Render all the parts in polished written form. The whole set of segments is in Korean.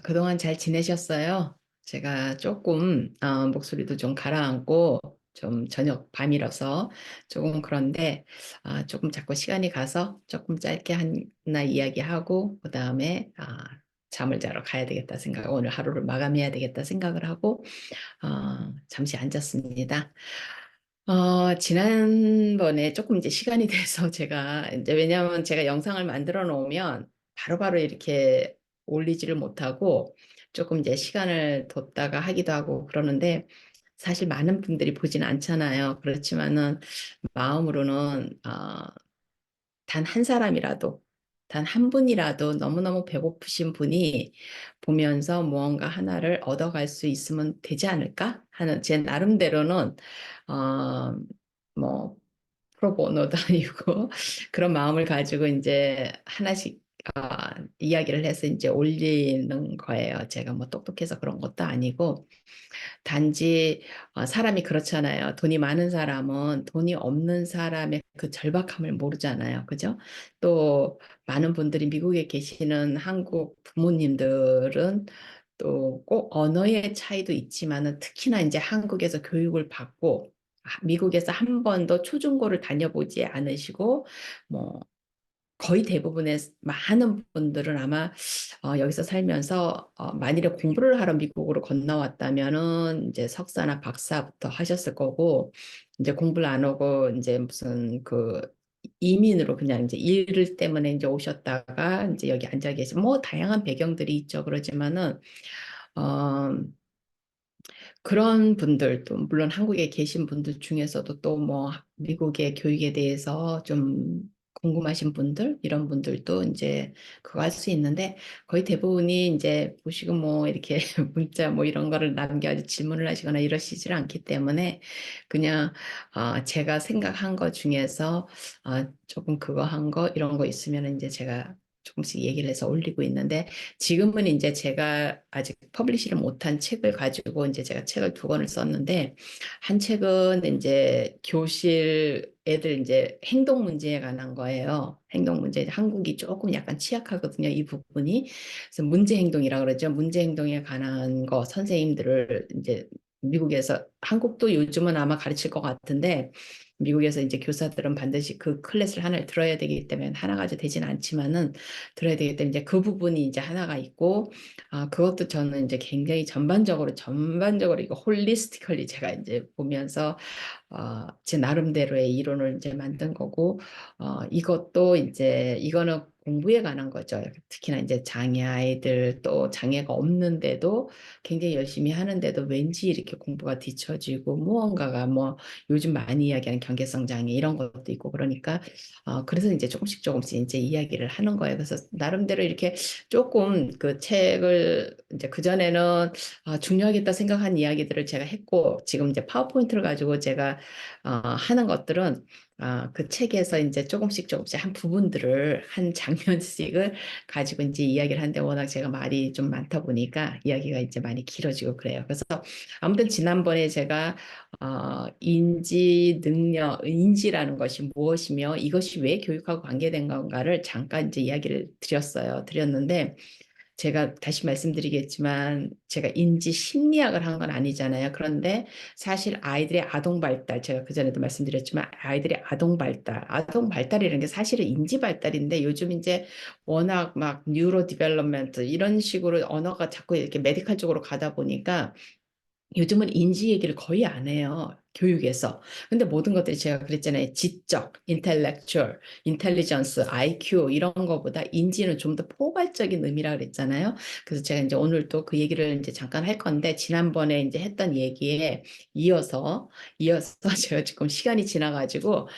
그동안 잘 지내셨어요? 제가 조금, 목소리도 좀 가라앉고, 좀 저녁 밤이라서 조금 그런데, 조금 자꾸 시간이 가서 조금 짧게 하나 이야기하고, 그 다음에, 잠을 자러 가야 되겠다 생각, 오늘 하루를 마감해야 되겠다 생각을 하고, 잠시 앉았습니다. 지난번에 조금 이제 시간이 돼서 제가 이제 왜냐하면 제가 영상을 만들어 놓으면 바로바로 이렇게 올리지를 못하고 조금 이제 시간을 뒀다가 하기도 하고 그러는데 사실 많은 분들이 보진 않잖아요. 그렇지만은 마음으로는 단 한 사람이라도, 단 한 분이라도 너무너무 배고프신 분이 보면서 무언가 하나를 얻어갈 수 있으면 되지 않을까 하는 제 나름대로는, 어, 뭐, 프로보노도 아니고 그런 마음을 가지고 이제 하나씩 이야기를 해서 이제 올리는 거예요. 제가 뭐 똑똑해서 그런 것도 아니고 단지 사람이 그렇잖아요. 돈이 많은 사람은 돈이 없는 사람의 그 절박함을 모르잖아요. 그죠? 또 많은 분들이 미국에 계시는 한국 부모님들은 또 꼭 언어의 차이도 있지만은 특히나 이제 한국에서 교육을 받고 미국에서 한 번도 초중고를 다녀보지 않으시고 뭐 거의 대부분의 많은 분들은 아마 여기서 살면서 만일에 공부를 하러 미국으로 건너왔다면은 이제 석사나 박사부터 하셨을 거고 이제 공부를 안 하고 이제 무슨 그 이민으로 그냥 이제 일 때문에 이제 오셨다가 이제 여기 앉아 계신 뭐 다양한 배경들이 있죠. 그러지만은 어, 그런 분들도 물론 한국에 계신 분들 중에서도 또 뭐 미국의 교육에 대해서 좀 궁금하신 분들 이런 분들도 이제 그거 할 수 있는데 거의 대부분이 이제 보시고 뭐 이렇게 문자 뭐 이런 거를 남겨 질문을 하시거나 이러시질 않기 때문에 그냥 제가 생각한 것 중에서 조금 그거 한 거 이런 거 있으면 이제 제가 조금씩 얘기를 해서 올리고 있는데 지금은 이제 제가 아직 퍼블리시를 못한 책을 가지고 이제 제가 책을 두 권을 썼는데 한 책은 이제 교실 애들 이제 행동 문제에 관한 거예요. 행동 문제. 한국이 조금 약간 취약하거든요. 이 부분이. 그래서 문제 행동이라고 그러죠. 문제 행동에 관한 거 선생님들을 이제 미국에서 한국도 요즘은 아마 가르칠 것 같은데 미국에서 이제 교사들은 반드시 그 클래스를 하나를 들어야 되기 때문에 하나 가지고 되지는 않지만은 들어야 되기 때문에 이제 그 부분이 이제 하나가 있고 그것도 저는 이제 굉장히 전반적으로 이거 홀리스티컬리 제가 이제 보면서 제 나름대로의 이론을 이제 만든 거고, 이것도 이제, 이거는 공부에 관한 거죠. 특히나 이제 장애 아이들 또 장애가 없는데도 굉장히 열심히 하는데도 왠지 이렇게 공부가 뒤처지고 무언가가 뭐 요즘 많이 이야기하는 경계성 장애 이런 것도 있고 그러니까, 그래서 이제 조금씩 이제 이야기를 하는 거예요. 그래서 나름대로 이렇게 조금 그 책을 이제 그전에는 중요하겠다 생각한 이야기들을 제가 했고, 지금 이제 파워포인트를 가지고 제가 하는 것들은 그 책에서 이제 조금씩 한 부분들을 한 장면씩을 가지고 이제 이야기를 하는데 워낙 제가 말이 좀 많다 보니까 이야기가 이제 많이 길어지고 그래요. 그래서 아무튼 지난번에 제가 인지 능력, 인지라는 것이 무엇이며 이것이 왜 교육하고 관계된 건가를 잠깐 이제 이야기를 드렸는데 제가 다시 말씀드리겠지만 제가 인지 심리학을 한 건 아니잖아요. 그런데 사실 아이들의 아동 발달, 제가 그전에도 말씀드렸지만 아이들의 아동 발달이라는 게 사실은 인지 발달인데 요즘 이제 워낙 막 뉴로 디벨롭먼트 이런 식으로 언어가 자꾸 이렇게 메디컬 쪽으로 가다 보니까 요즘은 인지 얘기를 거의 안 해요. 교육에서. 근데 모든 것들이 제가 그랬잖아요. 지적, 인텔렉츄얼, 인텔리전스, IQ 이런 거보다 인지는 좀 더 포괄적인 의미라 그랬잖아요. 그래서 제가 이제 오늘 또 그 얘기를 이제 잠깐 할 건데 지난번에 이제 했던 얘기에 이어서 제가 지금 시간이 지나가지고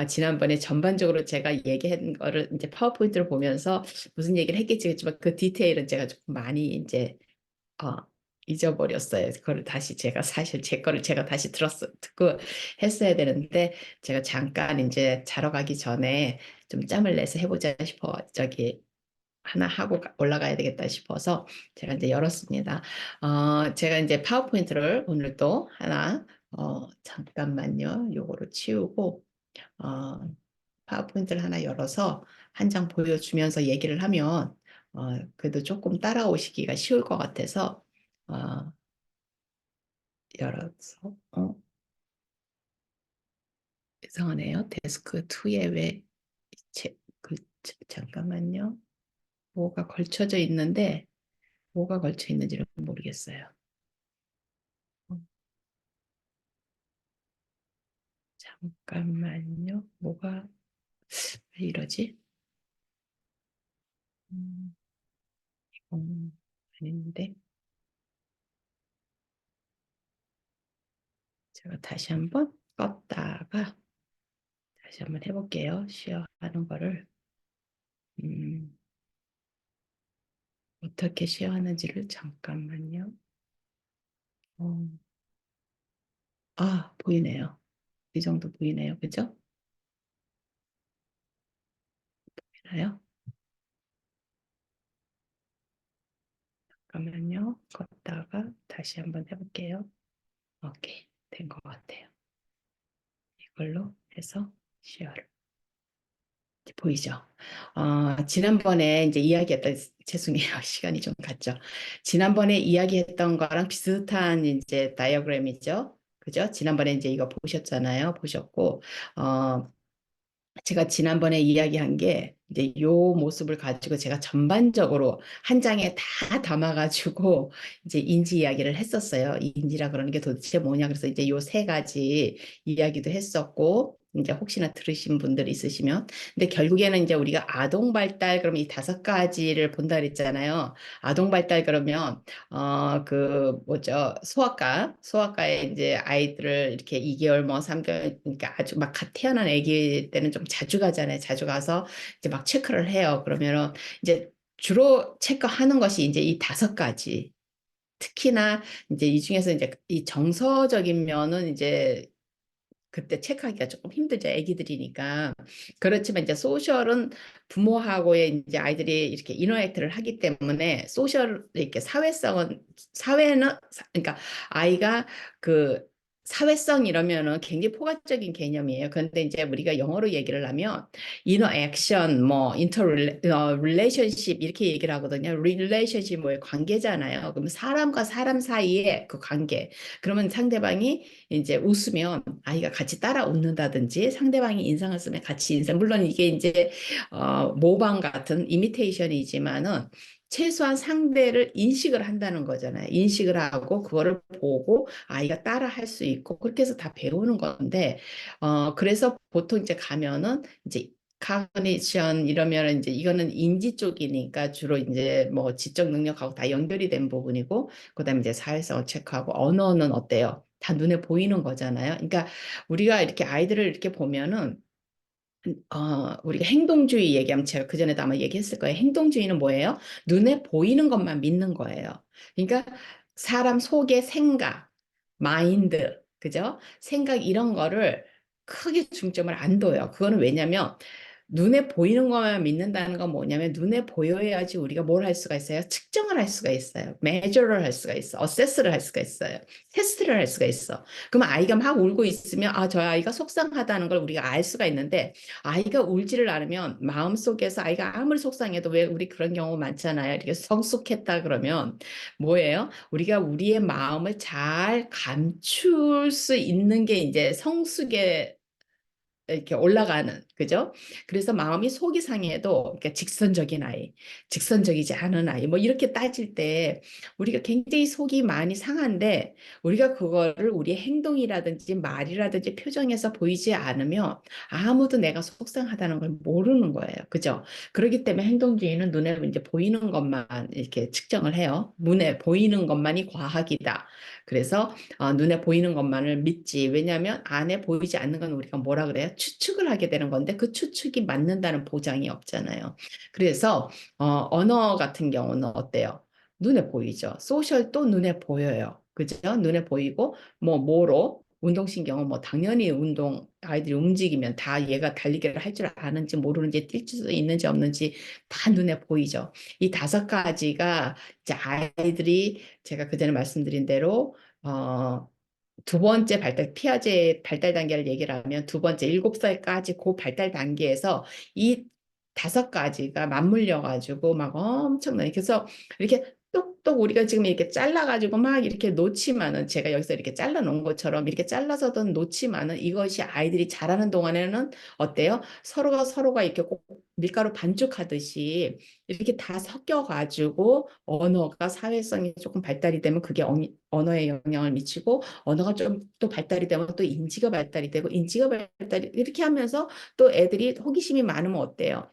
지난번에 전반적으로 제가 얘기한 거를 이제 파워포인트를 보면서 무슨 얘기를 했겠지만 그 디테일은 제가 조금 많이 이제 어, 잊어버렸어요. 그걸 다시 제가 사실 제 거를 제가 다시 듣고 했어야 되는데 제가 잠깐 이제 자러 가기 전에 좀 짬을 내서 해보자 싶어 저기 하나 하고 올라가야 되겠다 싶어서 제가 이제 열었습니다. 제가 이제 파워포인트를 오늘 또 하나 잠깐만요. 요거를 치우고 어, 파워포인트를 하나 열어서 한 장 보여주면서 얘기를 하면 그래도 조금 따라오시기가 쉬울 것 같아서 어, 열어서 이상하네요. 데스크 2에 왜 잠깐만요. 뭐가 걸쳐져 있는데 뭐가 걸쳐 있는지를 모르겠어요. 어, 잠깐만요. 뭐가 왜 이러지? 음, 아닌데 제가 다시 한번 껐다가 다시 한번 해볼게요. 쉬어 하는 거를 음, 어떻게 쉬어 하는지를 잠깐만요. 어, 보이네요. 이 정도 보이네요. 그죠? 보이나요? 잠깐만요. 껐다가 다시 한번 해볼게요. 오케이. 된 것 같아요. 이걸로 해서 쉬어를. 보이죠? 지난번에 이제 이야기했던, 죄송해요. 시간이 좀 갔죠. 지난번에 이야기했던 거랑 비슷한 이제 다이어그램이죠. 그죠? 지난번에 이제 이거 보셨잖아요. 보셨고, 어, 제가 지난번에 이야기한 게 이제 요 모습을 가지고 제가 전반적으로 한 장에 다 담아가지고 이제 인지 이야기를 했었어요. 인지라 그러는 게 도대체 뭐냐. 그래서 이제 요 세 가지 이야기도 했었고 이제 혹시나 들으신 분들 있으시면 근데 결국에는 이제 우리가 아동 발달 그러면 이 다섯 가지를 본다 그랬잖아요. 아동 발달 그러면 그 뭐죠? 소아과에 이제 아이들을 이렇게 2개월 뭐 3개월 그러니까 아주 막 갓 태어난 아기 때는 좀 자주 가잖아요. 자주 가서 이제 막 체크를 해요. 그러면은 이제 주로 체크하는 것이 이제 이 다섯 가지. 특히나 이제 이 중에서 이제 이 정서적인 면은 이제 그때 체크하기가 조금 힘들죠. 애기들이니까. 그렇지만 이제 소셜은 부모하고의 이제 아이들이 이렇게 인터랙트를 하기 때문에 소셜 이렇게 사회는 그러니까 아이가 그 사회성 이러면은 굉장히 포괄적인 개념이에요. 그런데 이제 우리가 영어로 얘기를 하면 인어 액션, 뭐 인터 릴레이션십 이렇게 얘기를 하거든요. 릴레이션십 뭐예요? 관계잖아요. 그럼 사람과 사람 사이의 그 관계. 그러면 상대방이 이제 웃으면 아이가 같이 따라 웃는다든지 상대방이 인상을 쓰면 같이 인상. 물론 이게 이제 모방 같은 이미테이션이지만은 최소한 상대를 인식을 한다는 거잖아요. 인식을 하고 그거를 보고 아이가 따라 할 수 있고 그렇게 해서 다 배우는 건데 그래서 보통 이제 가면은 이제 카그니션 이러면 이제 이거는 인지 쪽이니까 주로 이제 뭐 지적 능력하고 다 연결이 된 부분이고 그다음에 이제 사회성을 체크하고 언어는 어때요? 다 눈에 보이는 거잖아요. 그러니까 우리가 이렇게 아이들을 이렇게 보면은 우리가 행동주의 얘기하면 제가 그전에도 아마 얘기했을 거예요. 행동주의는 뭐예요? 눈에 보이는 것만 믿는 거예요. 그러니까 사람 속의 생각, 마인드, 그죠? 생각 이런 거를 크게 중점을 안 둬요. 그거는 왜냐면 눈에 보이는 것만 믿는다는 건 뭐냐면 눈에 보여야지 우리가 뭘 할 수가 있어요? 측정을 할 수가 있어요. measure를 할 수가 있어. 어세스를 할 수가 있어요. 테스트를 할 수가 있어. 그러면 아이가 막 울고 있으면 저 아이가 속상하다는 걸 우리가 알 수가 있는데 아이가 울지를 않으면 마음속에서 아이가 아무리 속상해도 왜 우리 그런 경우 많잖아요. 이렇게 성숙했다 그러면 뭐예요? 우리가 우리의 마음을 잘 감출 수 있는 게 이제 성숙의 이렇게 올라가는 그죠? 그래서 마음이 속이 상해도 그러니까 직선적인 아이, 직선적이지 않은 아이 뭐 이렇게 따질 때 우리가 굉장히 속이 많이 상한데 우리가 그거를 우리의 행동이라든지 말이라든지 표정에서 보이지 않으면 아무도 내가 속상하다는 걸 모르는 거예요. 그죠? 그렇기 때문에 행동주의는 눈에 이제 보이는 것만 이렇게 측정을 해요. 눈에 보이는 것만이 과학이다. 그래서 눈에 보이는 것만을 믿지. 왜냐하면 안에 보이지 않는 건 우리가 뭐라 그래요? 추측을 하게 되는 건데 그 추측이 맞는다는 보장이 없잖아요. 그래서 언어 같은 경우는 어때요? 눈에 보이죠. 소셜도 눈에 보여요. 그죠? 눈에 보이고 뭐로 운동신경은 뭐 당연히 아이들이 움직이면 다 얘가 달리기를 할 줄 아는지 모르는지 뛸 수 있는지 없는지 다 눈에 보이죠. 이 다섯 가지가 이제 아이들이 제가 그전에 말씀드린 대로 어, 두 번째 피아제 발달 단계를 얘기를 하면 두 번째 7살까지 그 발달 단계에서 이 다섯 가지가 맞물려 가지고 막 엄청나게 그래서 이렇게 똑똑 우리가 지금 이렇게 잘라가지고 막 이렇게 놓지만은 제가 여기서 이렇게 잘라 놓은 것처럼 이렇게 잘라서든 놓지만은 이것이 아이들이 자라는 동안에는 어때요? 서로가 이렇게 꼭 밀가루 반죽하듯이 이렇게 다 섞여가지고 언어가 사회성이 조금 발달이 되면 그게 언어에 영향을 미치고 언어가 좀 또 발달이 되면 또 인지가 발달이 되고 인지가 발달이 이렇게 하면서 또 애들이 호기심이 많으면 어때요?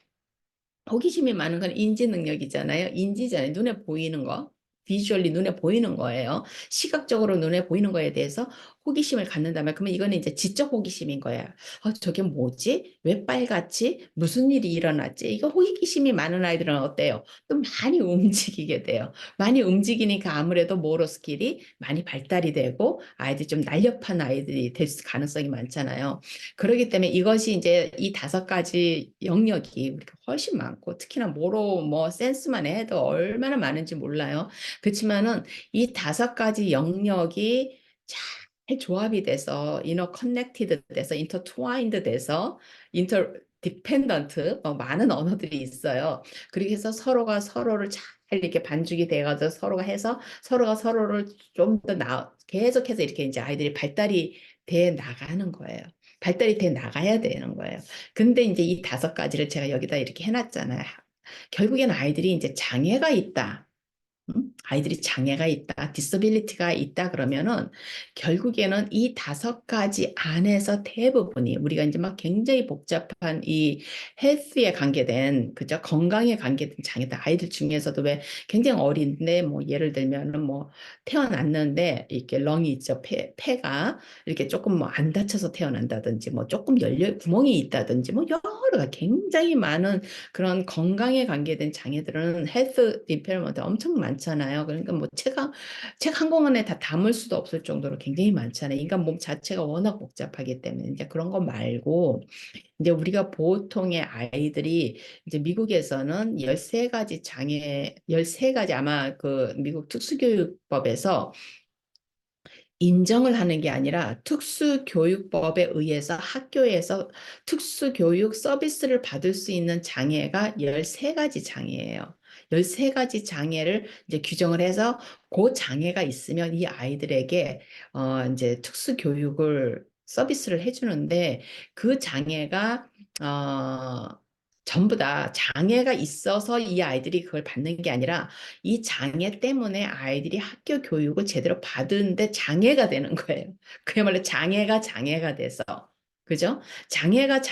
호기심이 많은 건 인지 능력이잖아요. 인지잖아요. 눈에 보이는 거. 비주얼리 눈에 보이는 거예요. 시각적으로 눈에 보이는 거에 대해서 호기심을 갖는다면 그러면 이거는 이제 지적 호기심인 거야. 저게 뭐지? 왜 빨갛지? 무슨 일이 일어났지? 이거 호기심이 많은 아이들은 어때요? 또 많이 움직이게 돼요. 많이 움직이니까 아무래도 모tor 스킬이 많이 발달이 되고 아이들이 좀 날렵한 아이들이 될 가능성이 많잖아요. 그렇기 때문에 이것이 이제 이 다섯 가지 영역이 우리가 훨씬 많고 특히나 뭐로 뭐 센스만 해도 얼마나 많은지 몰라요. 그렇지만은 이 다섯 가지 영역이 잘 조합이 돼서 인터 커넥티드 돼서 인터 트와인드 돼서 인터 디펜던트 많은 언어들이 있어요. 그렇게 해서 서로가 서로를 잘 이렇게 반죽이 돼가지고 서로가 해서 서로가 서로를 좀 더 계속해서 이렇게 이제 아이들이 발달이 돼 나가는 거예요. 발달이 돼 나가야 되는 거예요. 근데 이제 이 다섯 가지를 제가 여기다 이렇게 해놨잖아요. 결국에는 아이들이 이제 장애가 있다. 아이들이 장애가 있다, 디서빌리티가 있다 그러면은 결국에는 이 다섯 가지 안에서 대부분이 우리가 이제 막 굉장히 복잡한 이 헬스에 관계된 그죠? 건강에 관계된 장애다. 아이들 중에서도 왜 굉장히 어린데 뭐 예를 들면은 뭐 태어났는데 이렇게 렁이 있죠. 폐가 이렇게 조금 뭐 안 다쳐서 태어난다든지 뭐 조금 열려 구멍이 있다든지 뭐 여러 굉장히 많은 그런 건강에 관계된 장애들은 헬스 이페어먼트 엄청 많잖아요. 그러니까 뭐 책 한 권에 다 담을 수도 없을 정도로 굉장히 많잖아요. 인간 몸 자체가 워낙 복잡하기 때문에 이제 그런 거 말고 이제 우리가 보통의 아이들이 이제 미국에서는 13가지 장애, 13가지 아마 그 미국 특수교육법에서 인정을 하는 게 아니라 특수교육법에 의해서 학교에서 특수교육 서비스를 받을 수 있는 장애가 13가지 장애예요. 13가지 장애를 이제 규정을 해서 그 장애가 있으면 이 아이들에게 이제 특수교육을 서비스를 해주는데 그 장애가 어, 전부 다 장애가 있어서 이 아이들이 그걸 받는 게 아니라 이 장애 때문에 아이들이 학교 교육을 제대로 받는데 장애가 되는 거예요. 그야말로 장애가 돼서. 그죠? 장애가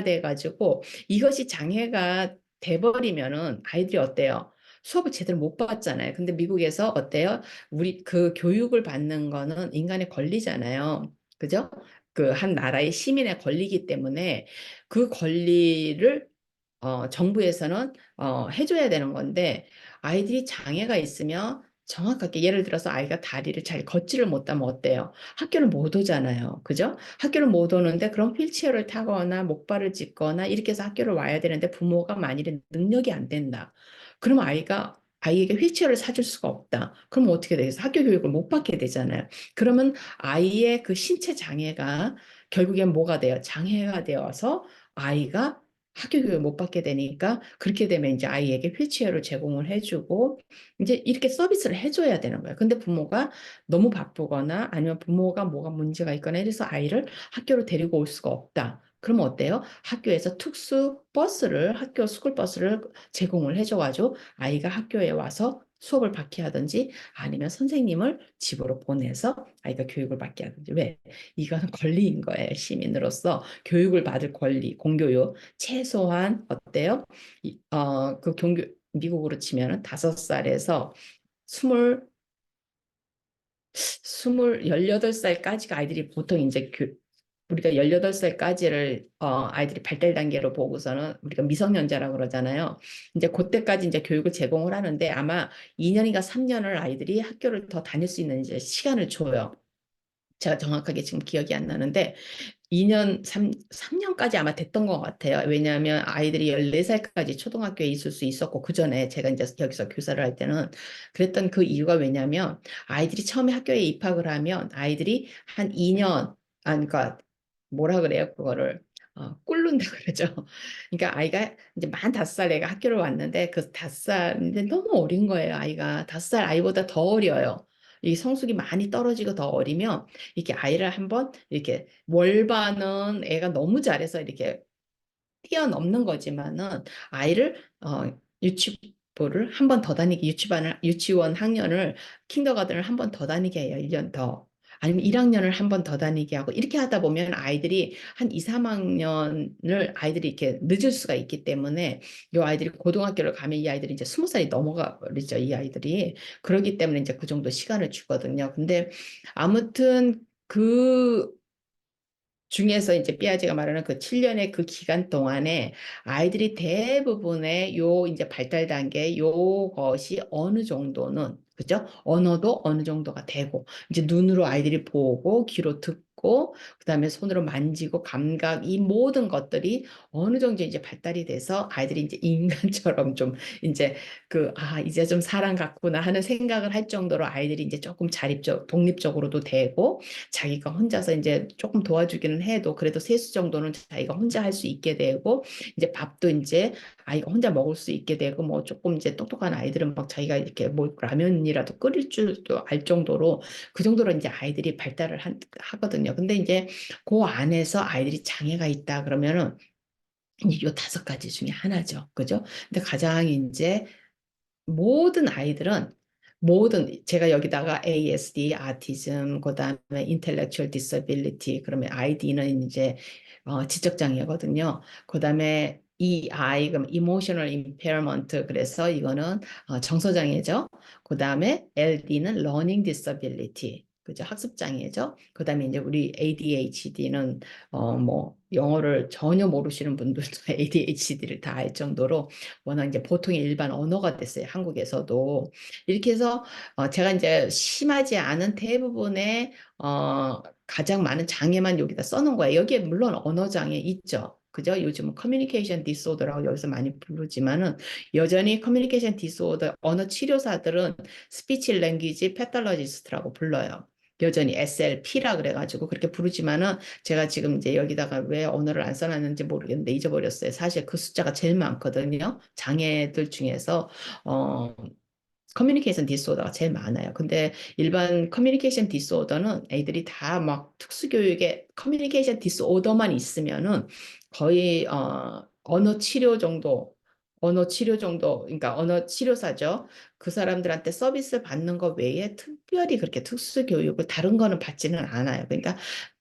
돼가지고 이것이 장애가 돼버리면은 아이들이 어때요? 수업을 제대로 못 받잖아요. 근데 미국에서 어때요? 우리 그 교육을 받는 거는 인간의 권리잖아요. 그죠? 그 한 나라의 시민의 권리이기 때문에 그 권리를 정부에서는 해줘야 되는 건데 아이들이 장애가 있으면 정확하게 예를 들어서 아이가 다리를 잘 걷지를 못하면 어때요? 학교를 못 오잖아요. 그죠? 학교를 못 오는데 그럼 휠체어를 타거나 목발을 짚거나 이렇게 해서 학교를 와야 되는데 부모가 만일에 능력이 안 된다. 그럼 아이에게 휠체어를 사줄 수가 없다. 그럼 어떻게 되겠어? 학교 교육을 못 받게 되잖아요. 그러면 아이의 그 신체 장애가 결국엔 뭐가 돼요? 장애가 되어서 아이가 학교 교육을 못 받게 되니까 그렇게 되면 이제 아이에게 휠체어를 제공을 해주고 이제 이렇게 서비스를 해줘야 되는 거예요. 근데 부모가 너무 바쁘거나 아니면 부모가 뭐가 문제가 있거나 이래서 아이를 학교로 데리고 올 수가 없다. 그러면 어때요? 학교에서 특수 버스를 학교 스쿨 버스를 제공을 해줘가지고 아이가 학교에 와서 수업을 받게 하든지 아니면 선생님을 집으로 보내서 아이가 교육을 받게 하든지 왜? 이거는 권리인 거예요. 시민으로서 교육을 받을 권리, 공교육. 최소한 어때요? 그 미국으로 치면은 5살에서 스물 18살까지가 아이들이 보통 이제 우리가 18살까지를 아이들이 발달 단계로 보고서는 우리가 미성년자라고 그러잖아요. 이제 그때까지 이제 교육을 제공을 하는데 아마 2년인가 3년을 아이들이 학교를 더 다닐 수 있는 이제 시간을 줘요. 제가 정확하게 지금 기억이 안 나는데 2년, 3년까지 아마 됐던 것 같아요. 왜냐하면 아이들이 14살까지 초등학교에 있을 수 있었고, 그 전에 제가 이제 여기서 교사를 할 때는 그랬던 그 이유가 왜냐하면 아이들이 처음에 학교에 입학을 하면 아이들이 한 2년, 그러니까 뭐라 그래요, 그거를. 꿇는다 그러죠. 그러니까 아이가 이제 만 5살 애가 학교를 왔는데 그 5살인데 너무 어린 거예요. 아이가 5살 아이보다 더 어려요. 이 성숙이 많이 떨어지고 더 어리면 이렇게 아이를 한번 이렇게 월반은 애가 너무 잘해서 이렇게 뛰어넘는 거지만은 아이를 유치부를 한 번 더 다니게 유치원 학년을 킨더가든을 한 번 더 다니게 해요. 1년 더. 아니면 1학년을 한 번 더 다니게 하고 이렇게 하다 보면 아이들이 한 2, 3학년을 아이들이 이렇게 늦을 수가 있기 때문에 이 아이들이 고등학교를 가면 이 아이들이 이제 20살이 넘어가 버리죠. 이 아이들이. 그러기 때문에 이제 그 정도 시간을 주거든요. 근데 아무튼 그 중에서 이제 삐아지가 말하는 그 7년의 그 기간 동안에 아이들이 대부분의 요 이제 발달 단계 요것이 어느 정도는 그죠? 언어도 어느 정도가 되고 이제 눈으로 아이들이 보고 귀로 듣고 그다음에 손으로 만지고 감각 이 모든 것들이 어느 정도 이제 발달이 돼서 아이들이 이제 인간처럼 좀 이제 이제 좀 사람 같구나 하는 생각을 할 정도로 아이들이 이제 조금 독립적으로도 되고 자기가 혼자서 이제 조금 도와주기는 해도 그래도 세수 정도는 자기가 혼자 할 수 있게 되고 이제 밥도 이제 아이가 혼자 먹을 수 있게 되고 뭐 조금 이제 똑똑한 아이들은 막 자기가 이렇게 뭐 라면이라도 끓일 줄도 알 정도로 그 정도로 이제 아이들이 발달을 하거든요. 근데 이제 그 안에서 아이들이 장애가 있다 그러면은 이제 요 5가지 중에 하나죠. 그죠? 근데 가장 이제 모든 아이들은 제가 여기다가 ASD, 아티즘, 그다음에 intellectual disability 그러면 ID는 이제 지적 장애거든요. 그다음에 EI 그럼 emotional impairment 그래서 이거는 정서 장애죠. 그다음에 LD는 learning disability 그죠? 학습 장애죠. 그다음에 이제 우리 ADHD는 뭐 영어를 전혀 모르시는 분들도 ADHD를 다 알 정도로 워낙 이제 보통의 일반 언어가 됐어요. 한국에서도. 이렇게 해서 제가 이제 심하지 않은 대부분의 가장 많은 장애만 여기다 써놓은 거예요. 여기에 물론 언어 장애 있죠. 그죠? 요즘은 커뮤니케이션 디스오더라고 여기서 많이 부르지만은 여전히 커뮤니케이션 디스오더 언어 치료사들은 스피치 랭귀지 패털러지스트라고 불러요. 여전히 SLP라 그래가지고 그렇게 부르지만은 제가 지금 이제 여기다가 왜 언어를 안 써놨는지 모르겠는데 잊어버렸어요. 사실 그 숫자가 제일 많거든요. 장애들 중에서 어, 커뮤니케이션 디스오더가 제일 많아요. 근데 일반 커뮤니케이션 디스오더는 애들이 다 막 특수교육에 커뮤니케이션 디스오더만 있으면은 거의 언어 치료 정도, 그러니까 언어 치료사죠. 그 사람들한테 서비스 받는 것 외에 특별히 그렇게 특수교육을 다른 거는 받지는 않아요. 그러니까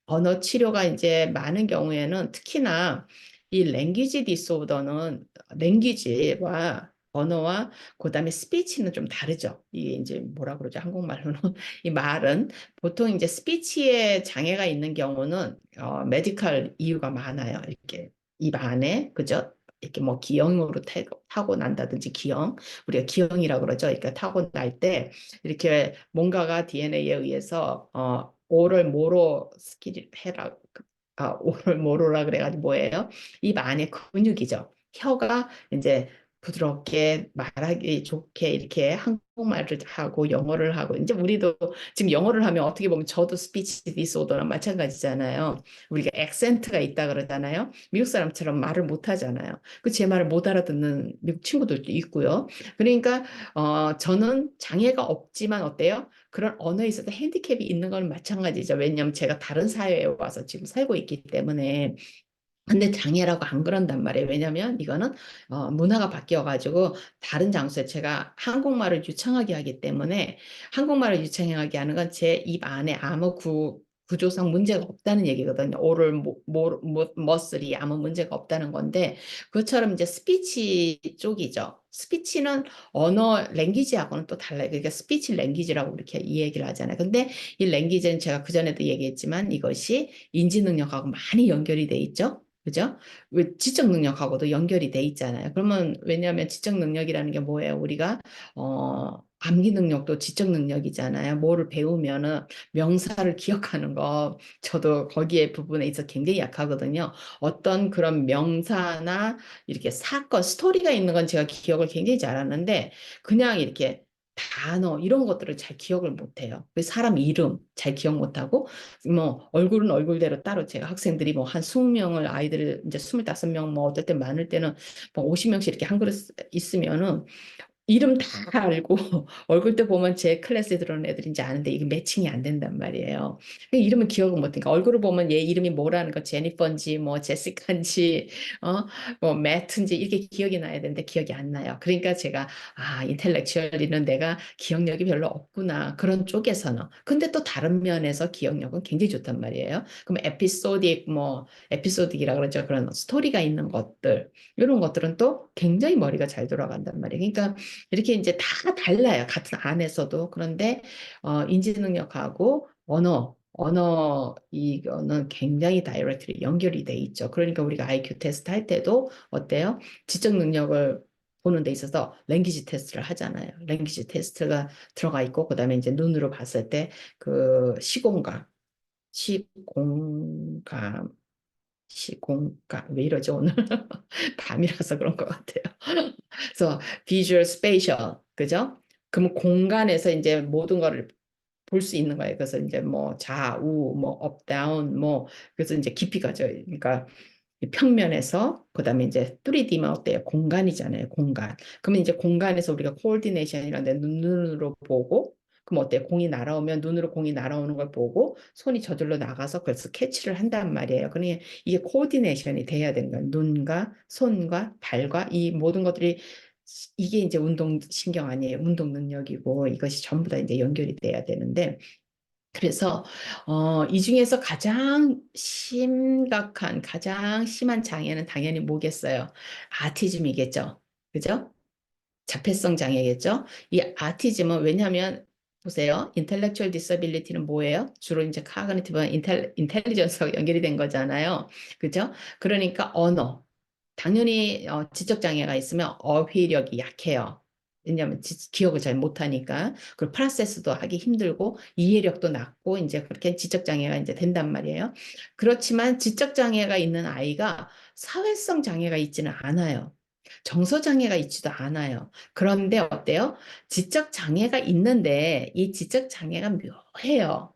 언어 치료가 이제 많은 경우에는 특히나 이 랭귀지 디스오더는 랭귀지와 언어와 그다음에 스피치는 좀 다르죠. 이게 이제 뭐라 그러죠? 한국말로는 이 말은 보통 이제 스피치에 장애가 있는 경우는 메디컬 이유가 많아요. 이렇게 입 안에 그죠? 이렇게 뭐 기형으로 타고 난다든지 기형 우리가 기형이라고 그러죠. 그러니까 타고 날 때 이렇게 뭔가가 DNA에 의해서 오럴 모로 스킬 해라 오럴 모로라 그래가지고 뭐예요? 입 안에 근육이죠. 혀가 이제 부드럽게 말하기 좋게 이렇게 한국말을 하고 영어를 하고 이제 우리도 지금 영어를 하면 어떻게 보면 저도 스피치 디스오더랑 마찬가지잖아요. 우리가 액센트가 있다 그러잖아요. 미국 사람처럼 말을 못 하잖아요. 그 제 말을 못 알아듣는 미국 친구들도 있고요. 그러니까 저는 장애가 없지만 어때요? 그런 언어에 있어서 핸디캡이 있는 건 마찬가지죠. 왜냐하면 제가 다른 사회에 와서 지금 살고 있기 때문에 근데 장애라고 안 그런단 말이에요. 왜냐면 이거는 문화가 바뀌어가지고 다른 장소에 제가 한국말을 유창하게 하기 때문에 한국말을 유창하게 하는 건 제 입 안에 아무 구조상 문제가 없다는 얘기거든요. 오를 머슬이 아무 문제가 없다는 건데 그것처럼 이제 스피치 쪽이죠. 스피치는 언어 랭귀지하고는 또 달라요. 그러니까 스피치 랭귀지라고 이렇게 이 얘기를 하잖아요. 근데 이 랭귀지는 제가 그전에도 얘기했지만 이것이 인지 능력하고 많이 연결이 돼 있죠. 그죠? 왜 지적 능력하고도 연결이 돼 있잖아요. 그러면 왜냐하면 지적 능력이라는 게 뭐예요? 우리가 암기 능력도 지적 능력이잖아요. 뭐를 배우면은 명사를 기억하는 거 저도 거기에 부분에 있어 굉장히 약하거든요. 어떤 그런 명사나 이렇게 사건 스토리가 있는 건 제가 기억을 굉장히 잘하는데 그냥 이렇게 단어 이런 것들을 잘 기억을 못해요. 그 사람 이름 잘 기억 못하고 뭐 얼굴은 얼굴대로 따로 제가 학생들이 뭐 한 20명을 아이들을 이제 25명 뭐 어떨 때 많을 때는 뭐 50명씩 이렇게 한 그릇 있으면은 이름 다 알고 얼굴 때 보면 제 클래스에 들어오는 애들인지 아는데 이게 매칭이 안 된단 말이에요. 그 이름은 기억을 못하니까 얼굴을 보면 얘 이름이 뭐라는 거 제니퍼인지 뭐 제시카인지 뭐 매트인지 이렇게 기억이 나야 되는데 기억이 안 나요. 그러니까 제가 인텔렉츄얼리는 내가 기억력이 별로 없구나 그런 쪽에서는. 근데 또 다른 면에서 기억력은 굉장히 좋단 말이에요. 그럼 에피소딕이라 그러죠. 그런 스토리가 있는 것들 이런 것들은 또 굉장히 머리가 잘 돌아간단 말이에요. 그러니까 이렇게 이제 다 달라요. 같은 안에서도. 그런데 인지 능력하고 언어 이거는 굉장히 다이렉트리 연결이 돼 있죠. 그러니까 우리가 IQ 테스트 할 때도 어때요? 지적 능력을 보는 데 있어서 랭귀지 테스트를 하잖아요. 랭귀지 테스트가 들어가 있고 그다음에 이제 눈으로 봤을 때 그 시공감 왜 이러죠 오늘? 밤이라서 그런 것 같아요. 그래서 visual spatial 그죠? 그러면 공간에서 이제 모든 거를 볼 수 있는 거예요. 그래서 이제 뭐 좌우 뭐 up down 뭐 그래서 이제 깊이가죠. 그러니까 평면에서 그다음에 이제 3D면 어때요? 공간이잖아요. 공간. 그러면 이제 공간에서 우리가 코디네이션이라는 데 눈으로 보고 그럼 어때요? 공이 날아오면 눈으로 공이 날아오는 걸 보고 손이 저절로 나가서 그래서 캐치를 한단 말이에요. 그러니 이게 코디네이션이 돼야 되는 거예요. 눈과 손과 발과 이 모든 것들이 이게 이제 운동 신경 아니에요. 운동 능력이고 이것이 전부 다 이제 연결이 돼야 되는데 그래서 이 중에서 가장 심각한, 가장 심한 장애는 당연히 뭐겠어요? 아티즘이겠죠. 그죠? 자폐성 장애겠죠. 이 아티즘은 왜냐하면 보세요. 인텔렉츄얼 디서빌리티는 뭐예요? 주로 이제 카그니티브 인텔리전스와 연결이 된 거잖아요. 그죠? 그러니까 언어. 당연히 지적 장애가 있으면 어휘력이 약해요. 왜냐하면 기억을 잘 못하니까. 그리고 프로세스도 하기 힘들고 이해력도 낮고 이제 그렇게 지적 장애가 이제 된단 말이에요. 그렇지만 지적 장애가 있는 아이가 사회성 장애가 있지는 않아요. 정서 장애가 있지도 않아요. 그런데 어때요? 지적 장애가 있는데 이 지적 장애가 묘해요.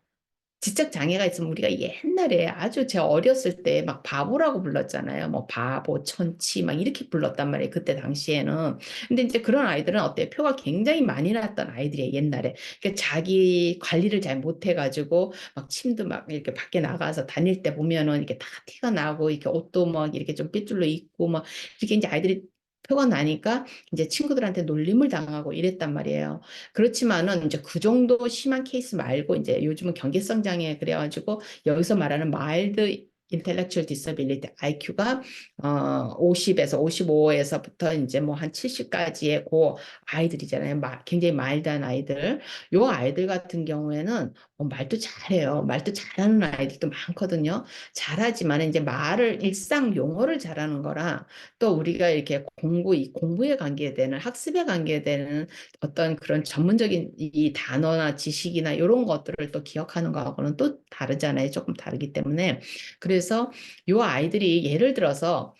지적 장애가 있으면 우리가 옛날에 아주 제 어렸을 때 막 바보라고 불렀잖아요. 뭐 바보, 천치 막 이렇게 불렀단 말이에요. 그때 당시에는. 근데 이제 그런 아이들은 어때요? 표가 굉장히 많이 났던 아이들이에요. 옛날에. 그러니까 자기 관리를 잘 못해가지고 막 침도 막 이렇게 밖에 나가서 다닐 때 보면은 이렇게 다 티가 나고 이렇게 옷도 막 이렇게 좀 삐뚤러 입고 막 이렇게 이제 아이들이 표가 나니까 이제 친구들한테 놀림을 당하고 이랬단 말이에요. 그렇지만은 이제 그 정도 심한 케이스 말고 이제 요즘은 경계성 장애 그래가지고 여기서 말하는 마일드 인텔렉츄얼 디서빌리티 IQ가 50에서 55에서부터 이제 뭐 한 70까지의 그 아이들이잖아요. 굉장히 마일드한 아이들. 요 아이들 같은 경우에는 말도 잘해요. 말도 잘하는 아이들도 많거든요. 잘하지만 이제 말을 일상 용어를 잘하는 거라 또 우리가 이렇게 공부에 관계되는 학습에 관계되는 어떤 그런 전문적인 이 단어나 지식이나 이런 것들을 또 기억하는 거하고는 또 다르잖아요. 조금 다르기 때문에. 그래서 요 아이들이 예를 들어서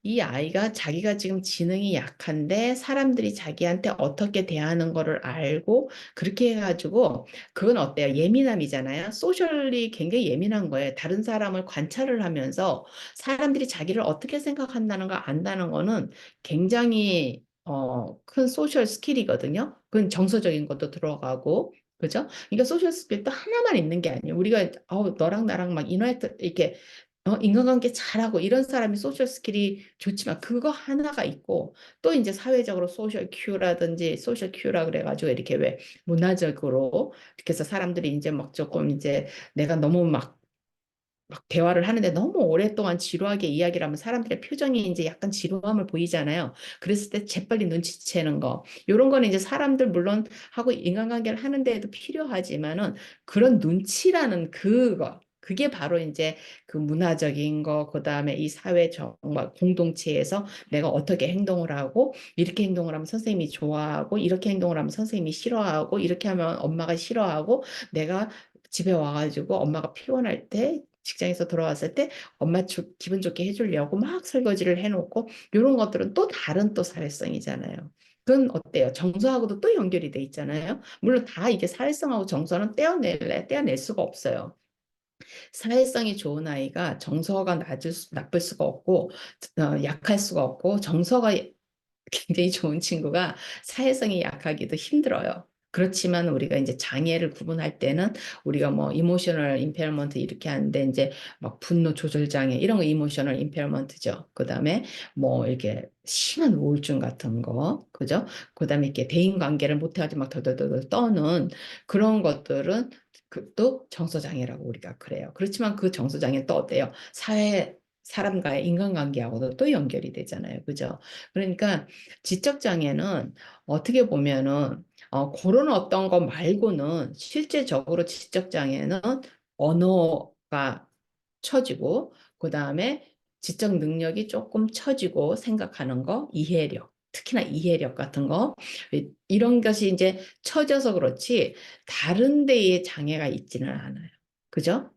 이 아이가 자기가 지금 지능이 약한데 사람들이 자기한테 어떻게 대하는 거를 알고 그렇게 해가지고 그건 어때요? 예민함이잖아요. 소셜이 굉장히 예민한 거예요. 다른 사람을 관찰을 하면서 사람들이 자기를 어떻게 생각한다는 걸 안다는 거는 굉장히 큰 소셜 스킬이거든요. 그건 정서적인 것도 들어가고 그죠? 그러니까 소셜 스킬도 하나만 있는 게 아니에요. 우리가 너랑 나랑 막 인화했 이렇게 인간관계 잘하고 이런 사람이 소셜 스킬이 좋지만 그거 하나가 있고 또 이제 사회적으로 소셜 큐라든지 소셜 큐라 그래가지고 이렇게 왜 문화적으로 이렇게 해서 사람들이 이제 막 조금 이제 내가 너무 막 대화를 하는데 너무 오랫동안 지루하게 이야기를 하면 사람들의 표정이 이제 약간 지루함을 보이잖아요. 그랬을 때 재빨리 눈치채는 거. 이런 거는 이제 사람들 물론 하고 인간관계를 하는 데에도 필요하지만은 그런 눈치라는 그거. 그게 바로 이제 그 문화적인 거, 그 다음에 이 사회 정말 공동체에서 내가 어떻게 행동을 하고, 이렇게 행동을 하면 선생님이 좋아하고, 이렇게 행동을 하면 선생님이 싫어하고, 이렇게 하면 엄마가 싫어하고, 내가 집에 와가지고 엄마가 피곤할 때 직장에서 돌아왔을 때 엄마 기분 좋게 해주려고 막 설거지를 해놓고 이런 것들은 또 다른 또 사회성이잖아요. 그건 어때요? 정서하고도 또 연결이 돼 있잖아요. 물론 다 이게 사회성하고 정서는 떼어낼 수가 없어요. 사회성이 좋은 아이가 정서가 나쁠 수가 없고, 약할 수가 없고, 정서가 굉장히 좋은 친구가 사회성이 약하기도 힘들어요. 그렇지만 우리가 이제 장애를 구분할 때는 우리가 뭐 이모셔널 임페어먼트 이렇게 하는데 이제 막 분노 조절 장애 이런 거 이모셔널 임페어먼트죠. 그다음에 뭐 이렇게 심한 우울증 같은 거, 그죠? 그다음에 이렇게 대인 관계를 못해가지고 막 더더더 떠는 그런 것들은 또 정서 장애라고 우리가 그래요. 그렇지만 그 정서 장애는 또 어때요? 사람과의 인간관계하고도 또 연결이 되잖아요. 그죠? 그러니까 지적장애는 어떻게 보면은 그런 어떤 거 말고는 실제적으로 지적장애는 언어가 처지고 그다음에 지적 능력이 조금 처지고 생각하는 거, 이해력, 특히나 이해력 같은 거 이런 것이 이제 처져서 그렇지 다른 데에 장애가 있지는 않아요. 그죠?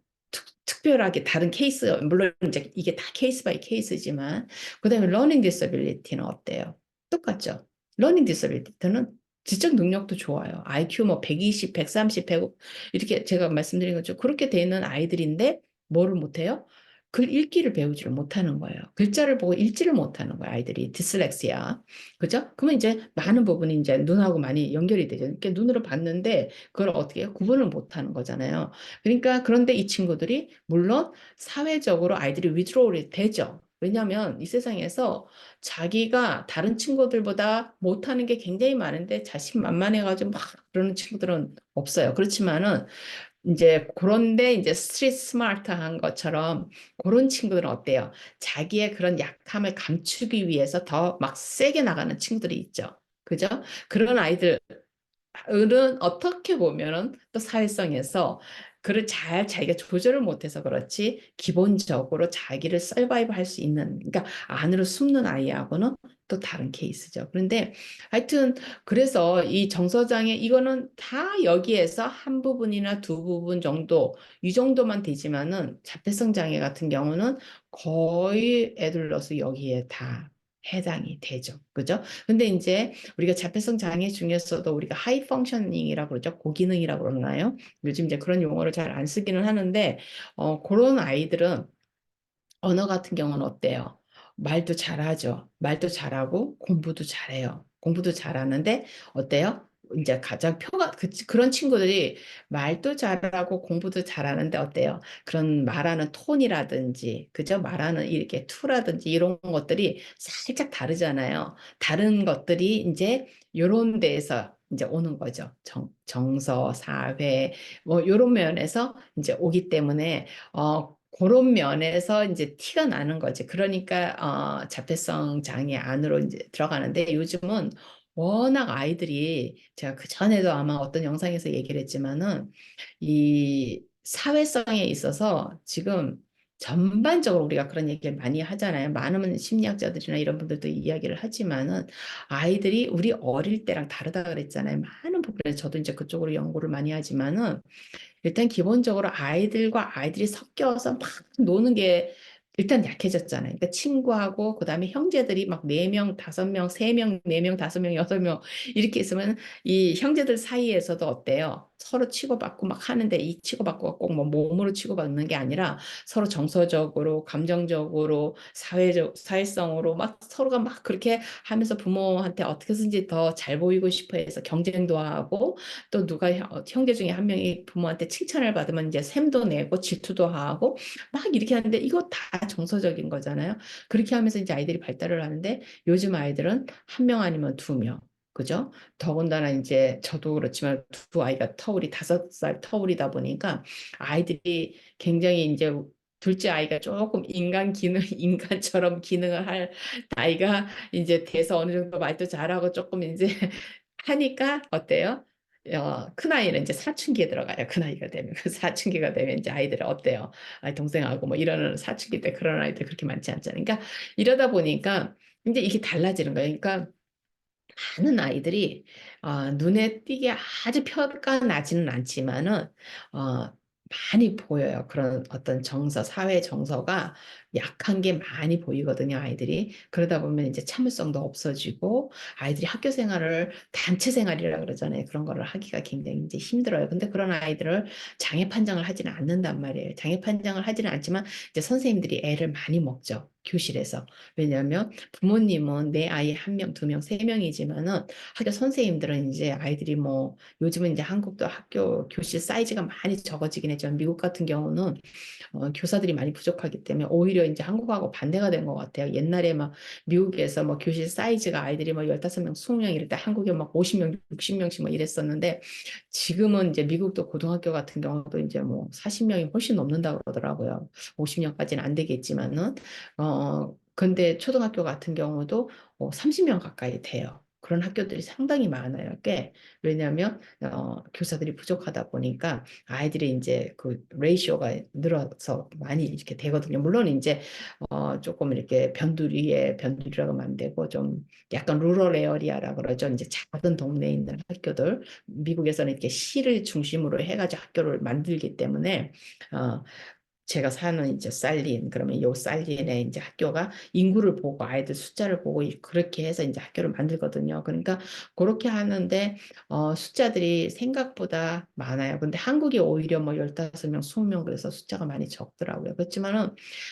특별하게 다른 케이스, 물론 이제 이게 다 케이스 바이 케이스지만, 그 다음에 러닝 디서빌리티는 어때요? 똑같죠. 러닝 디서빌리티는 지적 능력도 좋아요. IQ 뭐 120, 130, 105 이렇게 제가 말씀드린 것처럼 그렇게 돼 있는 아이들인데 뭐를 못해요? 글 읽기를 배우지를 못하는 거예요. 글자를 보고 읽지를 못하는 거예요. 아이들이 디슬렉시아. 그죠? 그러면 이제 많은 부분이 이제 눈하고 많이 연결이 되죠. 이렇게 눈으로 봤는데 그걸 어떻게 해요? 구분을 못하는 거잖아요. 그러니까 그런데 이 친구들이 물론 사회적으로 아이들이 위드로울이 되죠. 왜냐하면 이 세상에서 자기가 다른 친구들보다 못하는 게 굉장히 많은데 자신만만해가지고 막 그러는 친구들은 없어요. 그렇지만은 이제 그런데 이제 스트리트 스마트한 것처럼 그런 친구들은 어때요? 자기의 그런 약함을 감추기 위해서 더 막 세게 나가는 친구들이 있죠. 그죠? 그런 아이들 을은 어떻게 보면은 또 사회성에서 그를 잘 자기가 조절을 못해서 그렇지 기본적으로 자기를 서바이브 할 수 있는 그러니까 안으로 숨는 아이하고는 또 다른 케이스죠. 그런데 하여튼 그래서 이 정서장애 이거는 다 여기에서 한 부분이나 두 부분 정도 이 정도만 되지만은 자폐성 장애 같은 경우는 거의 애들로서 여기에 다 해당이 되죠. 그죠? 근데 이제 우리가 자폐성 장애 중에서도 우리가 하이 펑셔닝이라고 그러죠. 고기능이라고 그러나요? 요즘 이제 그런 용어를 잘 안 쓰기는 하는데, 그런 아이들은 언어 같은 경우는 어때요? 말도 잘하죠. 말도 잘하고 공부도 잘해요. 공부도 잘하는데 어때요? 이제 가장 표가 그런 친구들이 말도 잘하고 공부도 잘하는데 어때요? 그런 말하는 톤이라든지 그죠? 말하는 이렇게 투라든지 이런 것들이 살짝 다르잖아요. 다른 것들이 이제 요런 데에서 이제 오는 거죠. 정서, 사회 뭐 요런 면에서 이제 오기 때문에 그런 면에서 이제 티가 나는 거지. 그러니까 자폐성 장애 안으로 이제 들어가는데 요즘은 워낙 아이들이 제가 그 전에도 아마 어떤 영상에서 얘기를 했지만은 이 사회성에 있어서 지금 전반적으로 우리가 그런 얘기를 많이 하잖아요. 많은 심리학자들이나 이런 분들도 이야기를 하지만은 아이들이 우리 어릴 때랑 다르다 그랬잖아요. 많은 부분에서 저도 이제 그쪽으로 연구를 많이 하지만은 일단 기본적으로 아이들과 아이들이 섞여서 막 노는 게 일단 약해졌잖아요. 그러니까 친구하고 그다음에 형제들이 막 네 명, 다섯 명, 세 명, 네 명, 다섯 명, 여섯 명 이렇게 있으면 이 형제들 사이에서도 어때요? 서로 치고받고 막 하는데 이 치고받고가 꼭 뭐 몸으로 치고받는 게 아니라 서로 정서적으로, 감정적으로, 사회성으로 막 서로가 막 그렇게 하면서 부모한테 어떻게든지 더 잘 보이고 싶어 해서 경쟁도 하고 또 누가 형제 중에 한 명이 부모한테 칭찬을 받으면 이제 샘도 내고 질투도 하고 막 이렇게 하는데 이거 다 정서적인 거잖아요. 그렇게 하면서 이제 아이들이 발달을 하는데 요즘 아이들은 한 명 아니면 두 명. 그죠? 더군다나 이제 저도 그렇지만 두 아이가 터울이 5살 터울이다 보니까 아이들이 굉장히 이제 둘째 아이가 조금 인간처럼 기능을 할 나이가 이제 돼서 어느 정도 말도 잘하고 조금 이제 하니까 어때요? 큰아이는 이제 사춘기에 들어가요. 큰아이가 되면. 그 사춘기가 되면 이제 아이들이 어때요? 동생하고 뭐 이러는 사춘기 때 그런 아이들 그렇게 많지 않잖아요. 그러니까 이러다 보니까 이제 이게 달라지는 거예요. 그러니까 많은 아이들이 눈에 띄게 아주 표가 나지는 않지만은 많이 보여요. 그런 어떤 정서, 사회 정서가 약한 게 많이 보이거든요, 아이들이. 그러다 보면 이제 참을성도 없어지고 아이들이 학교 생활을 단체 생활이라 그러잖아요. 그런 거를 하기가 굉장히 이제 힘들어요. 근데 그런 아이들을 장애 판정을 하지는 않는단 말이에요. 장애 판정을 하지는 않지만 이제 선생님들이 애를 많이 먹죠. 교실에서. 왜냐하면 부모님은 내 아이 한 명, 두 명, 세 명이지만은 학교 선생님들은 이제 아이들이 뭐 요즘은 이제 한국도 학교 교실 사이즈가 많이 적어지긴 했지만 미국 같은 경우는 교사들이 많이 부족하기 때문에 오히려 이제 한국하고 반대가 된 것 같아요. 옛날에 막 미국에서 뭐 교실 사이즈가 아이들이 뭐 15명, 20명 이럴 때 한국에 막 50명, 60명씩 뭐 이랬었는데 지금은 이제 미국도 고등학교 같은 경우도 이제 뭐 40명이 훨씬 넘는다고 그러더라고요. 50명까지는 안 되겠지만은 근데 초등학교 같은 경우도 30명 가까이 돼요. 그런 학교들이 상당히 많아요. 꽤. 왜냐하면 교사들이 부족하다 보니까 아이들이 이제 그 레이쇼가 늘어서 많이 이렇게 되거든요. 물론 이제 조금 이렇게 변두리라고 하면 안 되고 좀 약간 루럴 에어리아라 그러죠. 이제 작은 동네에 있는 학교들 미국에서는 이렇게 시를 중심으로 해가지고 학교를 만들기 때문에 어, 제가 사는 이제 살린 그러면 요 살린에 이제 학교가 인구를 보고 아이들 숫자를 보고 그렇게 해서 이제 학교를 만들거든요. 그러니까 그렇게 하는데 숫자들이 생각보다 많아요. 근데 한국이 오히려 뭐 15명, 20명 그래서 숫자가 많이 적더라고요. 그렇지만은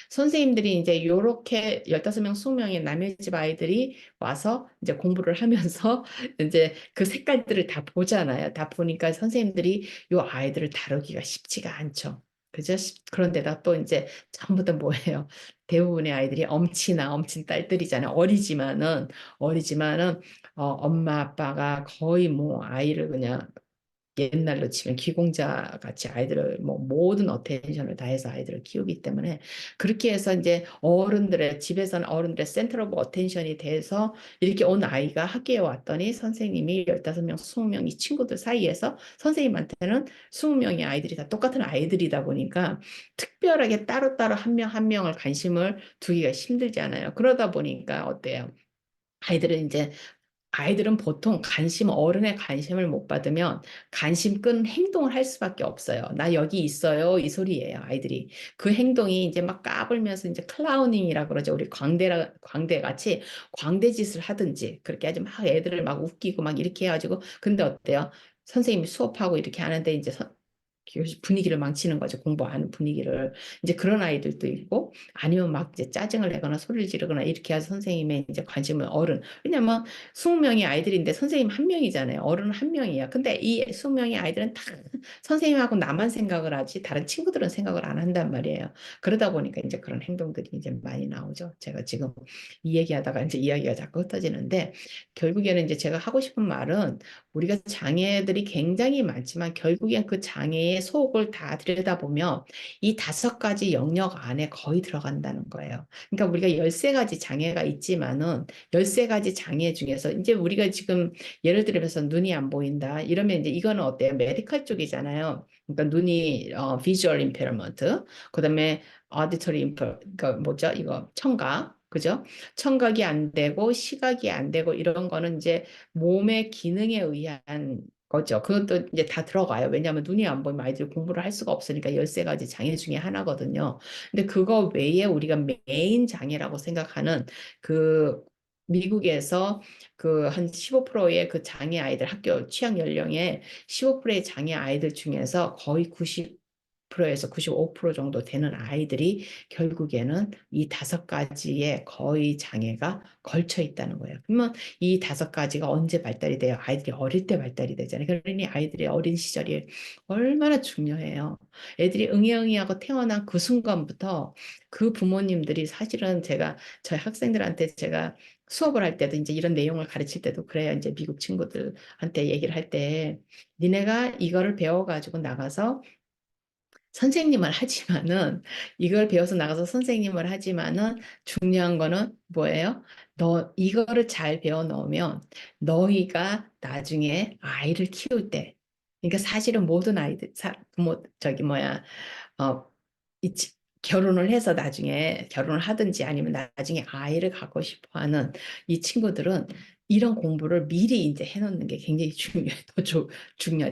선생님들이 이제 요렇게 15명, 20명의 남의 집 아이들이 와서 이제 공부를 하면서 이제 그 색깔들을 다 보잖아요. 다 보니까 선생님들이 요 아이들을 다루기가 쉽지가 않죠. 그죠? 그런데다 또 이제 전부 다 뭐예요? 대부분의 아이들이 엄친 딸들이잖아요. 어리지만은 엄마 아빠가 거의 뭐 아이를 그냥 옛날로 치면 귀공자 같이 아이들을 뭐 모든 어텐션을 다해서 아이들을 키우기 때문에 그렇게 해서 이제 집에서는 어른들의 센터 오브 어텐션이 돼서 이렇게 온 아이가 학교에 왔더니 선생님이 15명, 20명 이 친구들 사이에서 선생님한테는 20명의 아이들이 다 똑같은 아이들이다 보니까 특별하게 따로따로 한 명 한 명을 관심을 두기가 힘들잖아요. 그러다 보니까 어때요? 아이들은 이제 아이들은 보통 어른의 관심을 못 받으면 관심 끈 행동을 할 수밖에 없어요. 나 여기 있어요. 이 소리예요, 아이들이. 그 행동이 이제 막 까불면서 이제 클라우닝이라 그러죠. 우리 광대 같이 광대짓을 하든지 그렇게 하지 막 애들을 막 웃기고 막 이렇게 해가지고 근데 어때요? 선생님이 수업하고 이렇게 하는데 이제 분위기를 망치는 거죠. 공부하는 분위기를. 이제 그런 아이들도 있고, 아니면 막 이제 짜증을 내거나 소리를 지르거나 이렇게 해서 선생님의 이제 관심을 왜냐면 20명의 아이들인데 선생님 한 명이잖아요. 어른은 한 명이야. 근데 이 20명의 아이들은 다 선생님하고 나만 생각을 하지, 다른 친구들은 생각을 안 한단 말이에요. 그러다 보니까 이제 그런 행동들이 이제 많이 나오죠. 제가 지금 이 얘기하다가 이제 이야기가 자꾸 흩어지는데, 결국에는 이제 제가 하고 싶은 말은 우리가 장애들이 굉장히 많지만 결국엔 그 장애의 속을 다 들여다보면 이 5가지 영역 안에 거의 들어간다는 거예요. 그러니까 우리가 13가지 장애가 있지만은 13가지 장애 중에서 이제 우리가 지금 예를 들면서 눈이 안 보인다. 이러면 이제 이거는 어때요? 메디컬 쪽이잖아요. 그러니까 눈이 visual impairment, 그다음에 auditory impairment, 그러니까 뭐죠? 이거 청각. 그죠? 청각이 안 되고 시각이 안 되고 이런 거는 이제 몸의 기능에 의한 거죠. 그것도 이제 다 들어가요. 왜냐하면 눈이 안 보이면 아이들이 공부를 할 수가 없으니까 13가지 장애 중에 하나거든요. 근데 그거 외에 우리가 메인 장애라고 생각하는 그 미국에서 그 한 15%의 그 장애 아이들 학교 취약 연령의 15%의 장애 아이들 중에서 거의 90%에서 95% 정도 되는 아이들이 결국에는 이 5가지의 거의 장애가 걸쳐 있다는 거예요. 그러면 이 5가지가 언제 발달이 돼요? 아이들이 어릴 때 발달이 되잖아요. 그러니 아이들의 어린 시절이 얼마나 중요해요. 애들이 응애응애하고 태어난 그 순간부터 그 부모님들이 사실은 저희 학생들한테 제가 수업을 할 때도 이제 이런 내용을 가르칠 때도 그래요. 이제 미국 친구들한테 얘기를 할 때 니네가 이거를 배워가지고 나가서 선생님을 하지만은 이걸 배워서 나가서 선생님을 하지만은 중요한 거는 뭐예요? 너 이거를 잘 배워 놓으면 너희가 나중에 아이를 키울 때 그러니까 사실은 모든 아이들 부모 저기 뭐야 어, 이 결혼을 해서 나중에 결혼을 하든지 아니면 나중에 아이를 갖고 싶어 하는 이 친구들은 이런 공부를 미리 이제 해놓는 게 굉장히 중요하죠.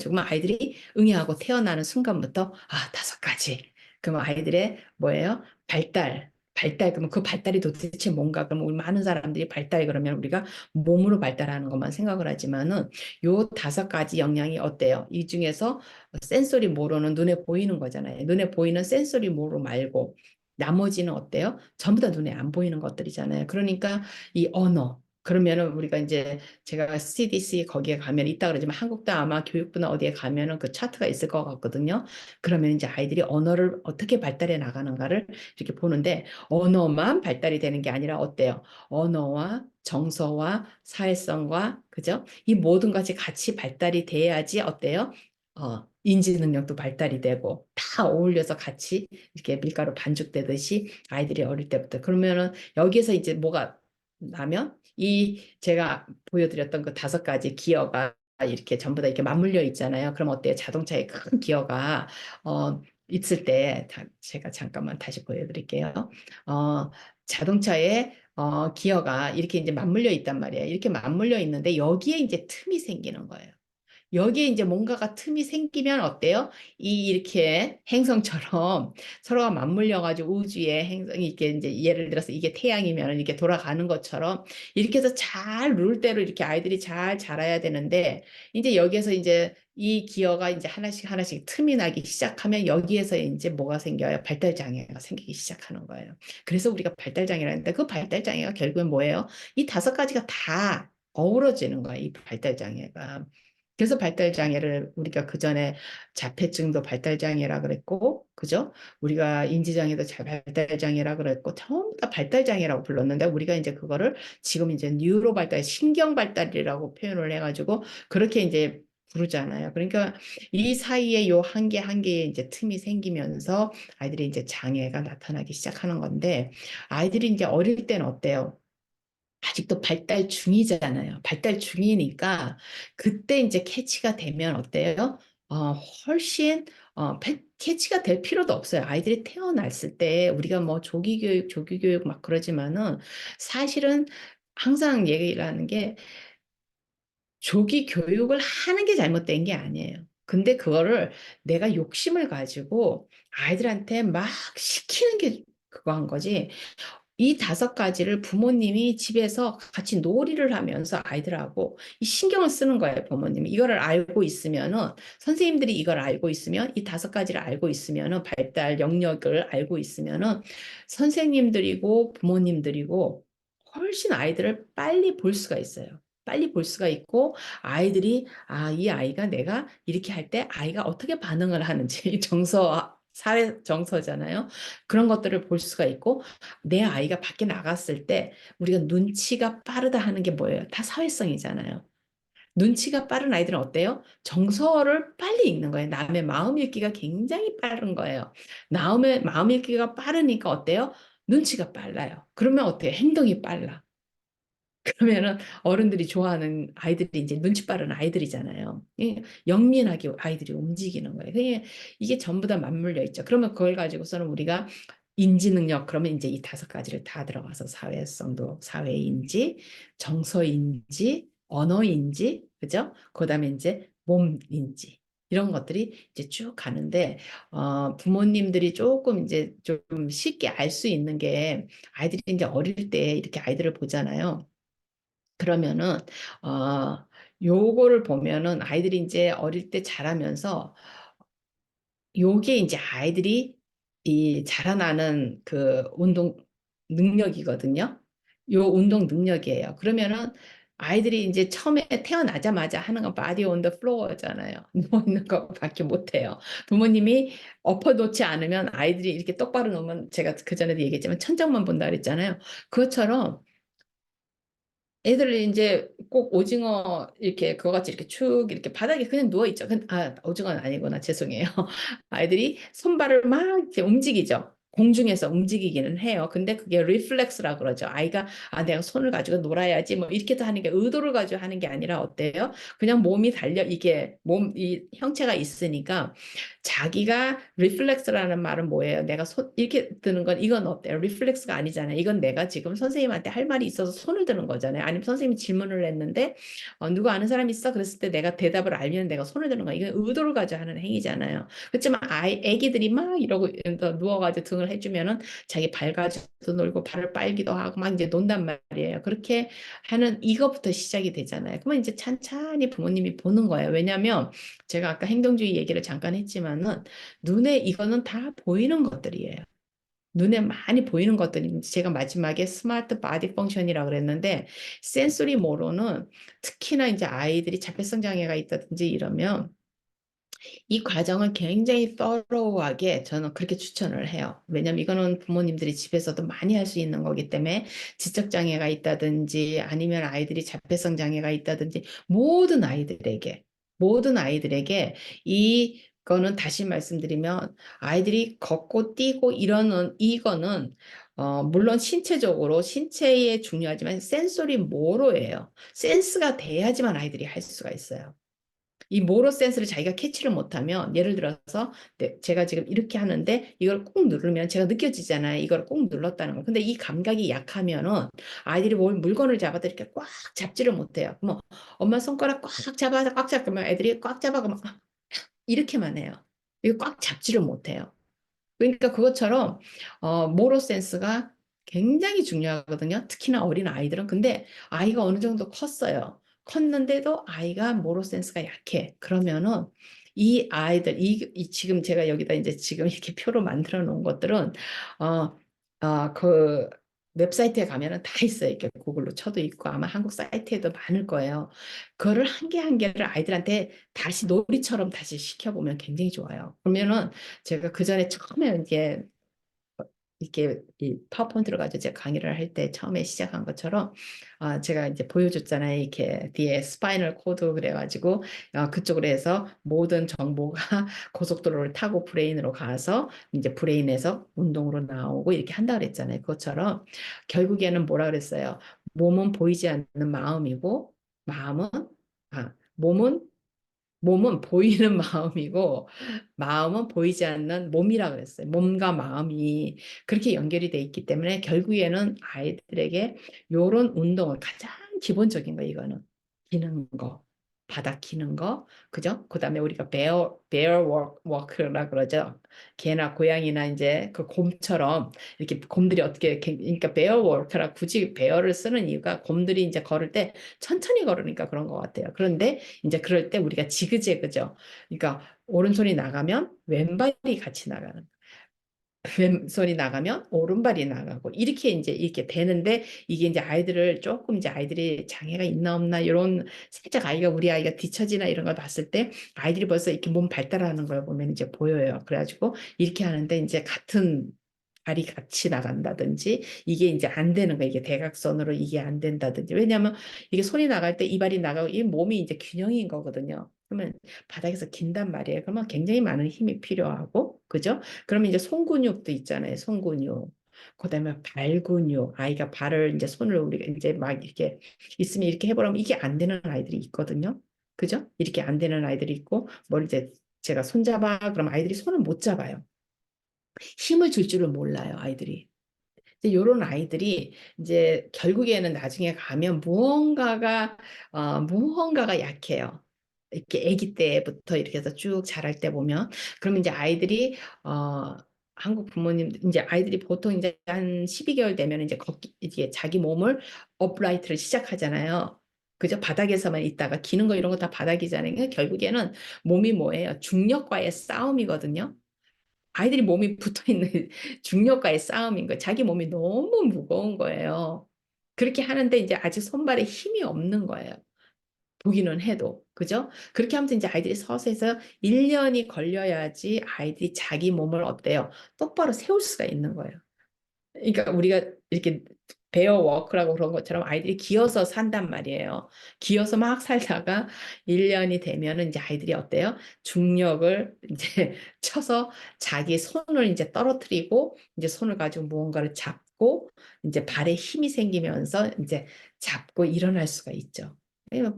그러면 아이들이 응애하고 태어나는 순간부터 5가지. 그러면 아이들의 뭐예요? 발달. 발달, 그러면 그 발달이 도대체 뭔가? 그러면 우리 많은 사람들이 발달 그러면 우리가 몸으로 발달하는 것만 생각을 하지만은 요 5가지 영향이 어때요? 이 중에서 센소리 모로는 눈에 보이는 거잖아요. 눈에 보이는 센소리 모로 말고 나머지는 어때요? 전부 다 눈에 안 보이는 것들이잖아요. 그러니까 이 언어. 그러면은 우리가 이제 제가 CDC 거기에 가면 있다 그러지만 한국도 아마 교육부나 어디에 가면은 그 차트가 있을 것 같거든요. 그러면 이제 아이들이 언어를 어떻게 발달해 나가는가를 이렇게 보는데 언어만 발달이 되는 게 아니라 어때요? 언어와 정서와 사회성과 그죠? 이 모든 것이 같이 발달이 돼야지 어때요? 인지 능력도 발달이 되고 다 어울려서 같이 이렇게 밀가루 반죽되듯이 아이들이 어릴 때부터 그러면은 여기에서 이제 뭐가 나면 이 제가 보여드렸던 그 5가지 기어가 이렇게 전부 다 이렇게 맞물려 있잖아요. 그럼 어때요? 자동차에 큰 기어가 있을 때 제가 잠깐만 다시 보여드릴게요. 자동차에 기어가 이렇게 이제 맞물려 있단 말이에요. 이렇게 맞물려 있는데 여기에 이제 틈이 생기는 거예요. 여기에 이제 뭔가가 틈이 생기면 어때요? 이렇게 행성처럼 서로가 맞물려가지고 우주의 행성이 이렇게 이제 예를 들어서 이게 태양이면 이렇게 돌아가는 것처럼 이렇게 해서 잘 룰대로 이렇게 아이들이 잘 자라야 되는데 이제 여기에서 이제 이 기어가 이제 하나씩 하나씩 틈이 나기 시작하면 여기에서 이제 뭐가 생겨요? 발달 장애가 생기기 시작하는 거예요. 그래서 우리가 발달 장애라는데 그 발달 장애가 결국엔 뭐예요? 이 5가지가 다 어우러지는 거예요. 이 발달 장애가. 그래서 발달 장애를 우리가 그전에 자폐증도 발달 장애라 그랬고, 그죠? 우리가 인지 장애도 발달 장애라 그랬고, 전부 다 발달 장애라고 불렀는데 우리가 이제 그거를 지금 이제 뉴로 발달, 신경 발달이라고 표현을 해가지고 그렇게 이제 부르잖아요. 그러니까 이 사이에 요 한 개 한 개의 이제 틈이 생기면서 아이들이 이제 장애가 나타나기 시작하는 건데 아이들이 이제 어릴 때는 어때요? 아직도 발달 중이잖아요. 발달 중이니까 그때 이제 캐치가 되면 어때요? 어, 훨씬 캐치가 될 필요도 없어요. 아이들이 태어났을 때 우리가 뭐 조기교육, 조기교육 막 그러지만은 사실은 항상 얘기를 하는 게 조기 교육을 하는 게 잘못된 게 아니에요. 근데 그거를 내가 욕심을 가지고 아이들한테 막 시키는 게 그거 한 거지. 이 5가지를 부모님이 집에서 같이 놀이를 하면서 아이들하고 이 신경을 쓰는 거예요, 부모님이. 이거를 알고 있으면은, 선생님들이 이걸 알고 있으면, 이 5가지를 알고 있으면은, 발달 영역을 알고 있으면은, 선생님들이고 부모님들이고 훨씬 아이들을 빨리 볼 수가 있어요. 빨리 볼 수가 있고, 아이들이, 이 아이가 내가 이렇게 할 때 아이가 어떻게 반응을 하는지, 사회 정서잖아요. 그런 것들을 볼 수가 있고, 내 아이가 밖에 나갔을 때 우리가 눈치가 빠르다 하는 게 뭐예요? 다 사회성이잖아요. 눈치가 빠른 아이들은 어때요? 정서를 빨리 읽는 거예요. 남의 마음 읽기가 굉장히 빠른 거예요. 남의 마음 읽기가 빠르니까 어때요? 눈치가 빨라요. 그러면 어때요? 행동이 빨라. 그러면은 어른들이 좋아하는 아이들이 이제 눈치 빠른 아이들이잖아요. 영민하게 아이들이 움직이는 거예요. 이게 전부 다 맞물려 있죠. 그러면 그걸 가지고서는 우리가 인지 능력, 그러면 이제 이 5가지를 다 들어가서 사회성도, 사회인지, 정서인지, 언어인지, 그죠? 그다음에 이제 몸인지. 이런 것들이 이제 쭉 가는데, 부모님들이 조금 이제 좀 쉽게 알 수 있는 게 아이들이 이제 어릴 때 이렇게 아이들을 보잖아요. 그러면은 요거를 보면은 아이들이 이제 어릴 때 자라면서 요게 이제 아이들이 이 자라나는 그 운동 능력이거든요. 요 운동 능력이에요. 그러면은 아이들이 이제 처음에 태어나자마자 하는 건 바디 온 더 플로어잖아요. 누워 있는 거밖에 못 해요. 부모님이 엎어놓지 않으면 아이들이 이렇게 똑바로 놓으면 제가 그전에도 얘기했지만 천장만 본다 그랬잖아요. 그것처럼 애들이 이제 꼭 오징어 이렇게 그거 같이 이렇게 축 이렇게 바닥에 그냥 누워 있죠. 오징어는 아니구나. 죄송해요. 아이들이 손발을 막 이렇게 움직이죠. 공중에서 움직이기는 해요. 근데 그게 리플렉스라 그러죠. 아이가 내가 손을 가지고 놀아야지 뭐 이렇게도 하는 게 의도를 가지고 하는 게 아니라 어때요? 그냥 몸이 달려 이게 이 형체가 있으니까 자기가 리플렉스라는 말은 뭐예요? 내가 손 이렇게 드는 건 이건 어때요? 리플렉스가 아니잖아요. 이건 내가 지금 선생님한테 할 말이 있어서 손을 드는 거잖아요. 아니면 선생님이 질문을 했는데 누구 아는 사람 있어? 그랬을 때 내가 대답을 알면 내가 손을 드는 거야. 이건 의도를 가지고 하는 행위잖아요. 그렇지만 애기들이 막 이러고 누워가지고 등을 응응을 해주면은 자기 발 가지고도 놀고 발을 빨기도 하고 막 이제 논단 말이에요. 그렇게 하는 이거부터 시작이 되잖아요. 그러면 이제 찬찬히 부모님이 보는 거예요. 왜냐하면 제가 아까 행동주의 얘기를 잠깐 했지만은 눈에 이거는 다 보이는 것들이에요. 눈에 많이 보이는 것들이 제가 마지막에 스마트 바디 펑션이라고 그랬는데 센소리 모로는 특히나 이제 아이들이 자폐성 장애가 있다든지 이러면 이 과정을 굉장히 thorouggh하게 저는 그렇게 추천을 해요. 왜냐면 이거는 부모님들이 집에서도 많이 할 수 있는 거기 때문에 지적 장애가 있다든지 아니면 아이들이 자폐성 장애가 있다든지 모든 아이들에게 이거는 다시 말씀드리면 아이들이 걷고 뛰고 이러는 이거는 물론 신체에 중요하지만 센소리 모로예요. 센스가 돼야지만 아이들이 할 수가 있어요. 이 모로 센스를 자기가 캐치를 못하면 예를 들어서 제가 지금 이렇게 하는데 이걸 꾹 누르면 제가 느껴지잖아요. 이걸 꾹 눌렀다는 거. 근데 이 감각이 약하면은 아이들이 물건을 잡아도 이렇게 꽉 잡지를 못해요. 뭐 엄마 손가락 꽉 잡아서 꽉 잡으면 애들이 꽉 잡아가 막 이렇게만 해요. 이거 꽉 잡지를 못해요. 그러니까 그것처럼 모로 센스가 굉장히 중요하거든요. 특히나 어린 아이들은. 근데 아이가 어느 정도 컸어요. 컸는데도 아이가 모로 센스가 약해. 그러면은 이 아이들 지금 제가 여기다 이제 지금 이렇게 표로 만들어 놓은 것들은 그 웹사이트에 가면은 다 있어요. 이렇게 구글로 쳐도 있고 아마 한국 사이트에도 많을 거예요. 그거를 한 개 한 개를 아이들한테 다시 놀이처럼 다시 시켜보면 굉장히 좋아요. 그러면은 제가 그 전에 처음에 이렇게 이 파워포인트로 가지고 제가 강의를 할 때 처음에 시작한 것처럼 제가 이제 보여줬잖아요. 이렇게 뒤에 스파이널 코드 그래가지고 그쪽으로 해서 모든 정보가 고속도로를 타고 브레인으로 가서 이제 브레인에서 운동으로 나오고 이렇게 한다 그랬잖아요. 그것처럼 결국에는 뭐라 그랬어요? 몸은 보이지 않는 마음이고 마음은 몸은 보이는 마음이고 마음은 보이지 않는 몸이라 그랬어요. 몸과 마음이 그렇게 연결이 돼 있기 때문에 결국에는 아이들에게 이런 운동을 가장 기본적인 거 이거는 기는 거. 바닥 기는 거, 그죠? 그다음에 우리가 bear walk라 그러죠. 개나 고양이나 이제 그 곰처럼 이렇게 곰들이 어떻게 그러니까 bear walk라 굳이 bear를 쓰는 이유가 곰들이 이제 걸을 때 천천히 걸으니까 그런 것 같아요. 그런데 이제 그럴 때 우리가 지그재그죠. 그러니까 오른손이 나가면 왼발이 같이 나가는. 왼손이 나가면 오른발이 나가고 이렇게 이제 이렇게 되는데 이게 이제 아이들을 조금 이제 아이들이 장애가 있나 없나 이런 살짝 우리 아이가 뒤처지나 이런 걸 봤을 때 아이들이 벌써 이렇게 몸 발달하는 걸 보면 이제 보여요. 그래가지고 이렇게 하는데 이제 같은 발이 같이 나간다든지 이게 이제 안 되는 거예요. 이게 대각선으로 이게 안 된다든지 왜냐하면 이게 손이 나갈 때 이 발이 나가고 이 몸이 이제 균형인 거거든요. 그러면 바닥에서 긴단 말이에요. 그러면 굉장히 많은 힘이 필요하고 그죠? 그러면 이제 손근육도 있잖아요. 손근육. 그다음에 발 근육. 아이가 발을 이제 손을 우리가 이제 막 이렇게 있으면 이렇게 해보라면 이게 안 되는 아이들이 있거든요. 그죠? 이렇게 안 되는 아이들이 있고 뭘 이제 제가 손잡아 그럼 아이들이 손을 못 잡아요. 힘을 줄 줄을 몰라요, 아이들이. 이런 아이들이 이제 결국에는 나중에 가면 무언가가 약해요. 이렇게 아기 때부터 이렇게 해서 쭉 자랄 때 보면 그러면 이제 아이들이 어 한국 부모님 이제 아이들이 보통 이제 한 12개월 되면 이제 걷기 이게 자기 몸을 업라이트를 시작하잖아요. 그죠? 바닥에서만 있다가 기는 거 이런 거 다 바닥이잖아요. 그러니까 결국에는 몸이 뭐예요? 중력과의 싸움이거든요. 아이들이 몸이 붙어 있는 중력과의 싸움인 거예요. 자기 몸이 너무 무거운 거예요. 그렇게 하는데 이제 아직 손발에 힘이 없는 거예요. 보기는 해도. 그죠? 그렇게 하면서 이제 아이들이 서서해서 1년이 걸려야지 아이들이 자기 몸을 어때요? 똑바로 세울 수가 있는 거예요. 그러니까 우리가 이렇게 베어 워크라고 그런 것처럼 아이들이 기어서 산단 말이에요. 기어서 막 살다가 1년이 되면은 이제 아이들이 어때요? 중력을 이제 쳐서 자기 손을 이제 떨어뜨리고 이제 손을 가지고 무언가를 잡고 이제 발에 힘이 생기면서 이제 잡고 일어날 수가 있죠.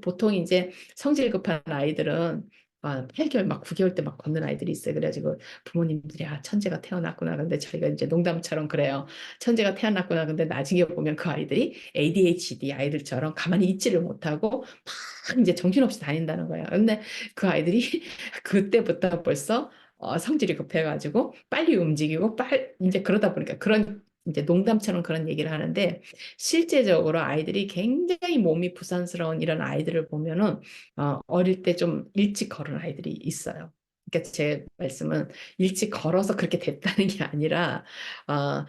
보통 이제 성질 급한 아이들은 8개월 막 9개월 때 막 걷는 아이들이 있어요. 그래가지고 부모님들이 천재가 태어났구나. 근데 저희가 이제 농담처럼 그래요. 천재가 태어났구나. 근데 나중에 보면 그 아이들이 ADHD 아이들처럼 가만히 있지를 못하고 막 이제 정신없이 다닌다는 거예요. 근데 그 아이들이 그때부터 벌써 성질이 급해가지고 빨리 움직이고 이제 그러다 보니까 그런 이제 농담처럼 그런 얘기를 하는데 실제적으로 아이들이 굉장히 몸이 부산스러운 이런 아이들을 보면은 어릴 때 좀 일찍 걸은 아이들이 있어요. 그러니까 제 말씀은 일찍 걸어서 그렇게 됐다는 게 아니라 어,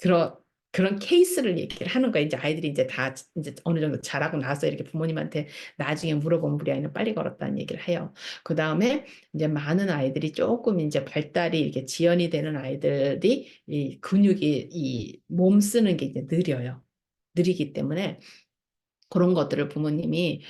그런 그런 케이스를 얘기를 하는 거예요. 이제 아이들이 이제 다 이제 어느 정도 자라고 나서 이렇게 부모님한테 나중에 물어보면 우리 아이는 빨리 걸었다는 얘기를 해요. 그 다음에 이제 많은 아이들이 조금 이제 발달이 이렇게 지연이 되는 아이들이 이 근육이 이 몸 쓰는 게 이제 느려요. 느리기 때문에 그런 것들을 부모님이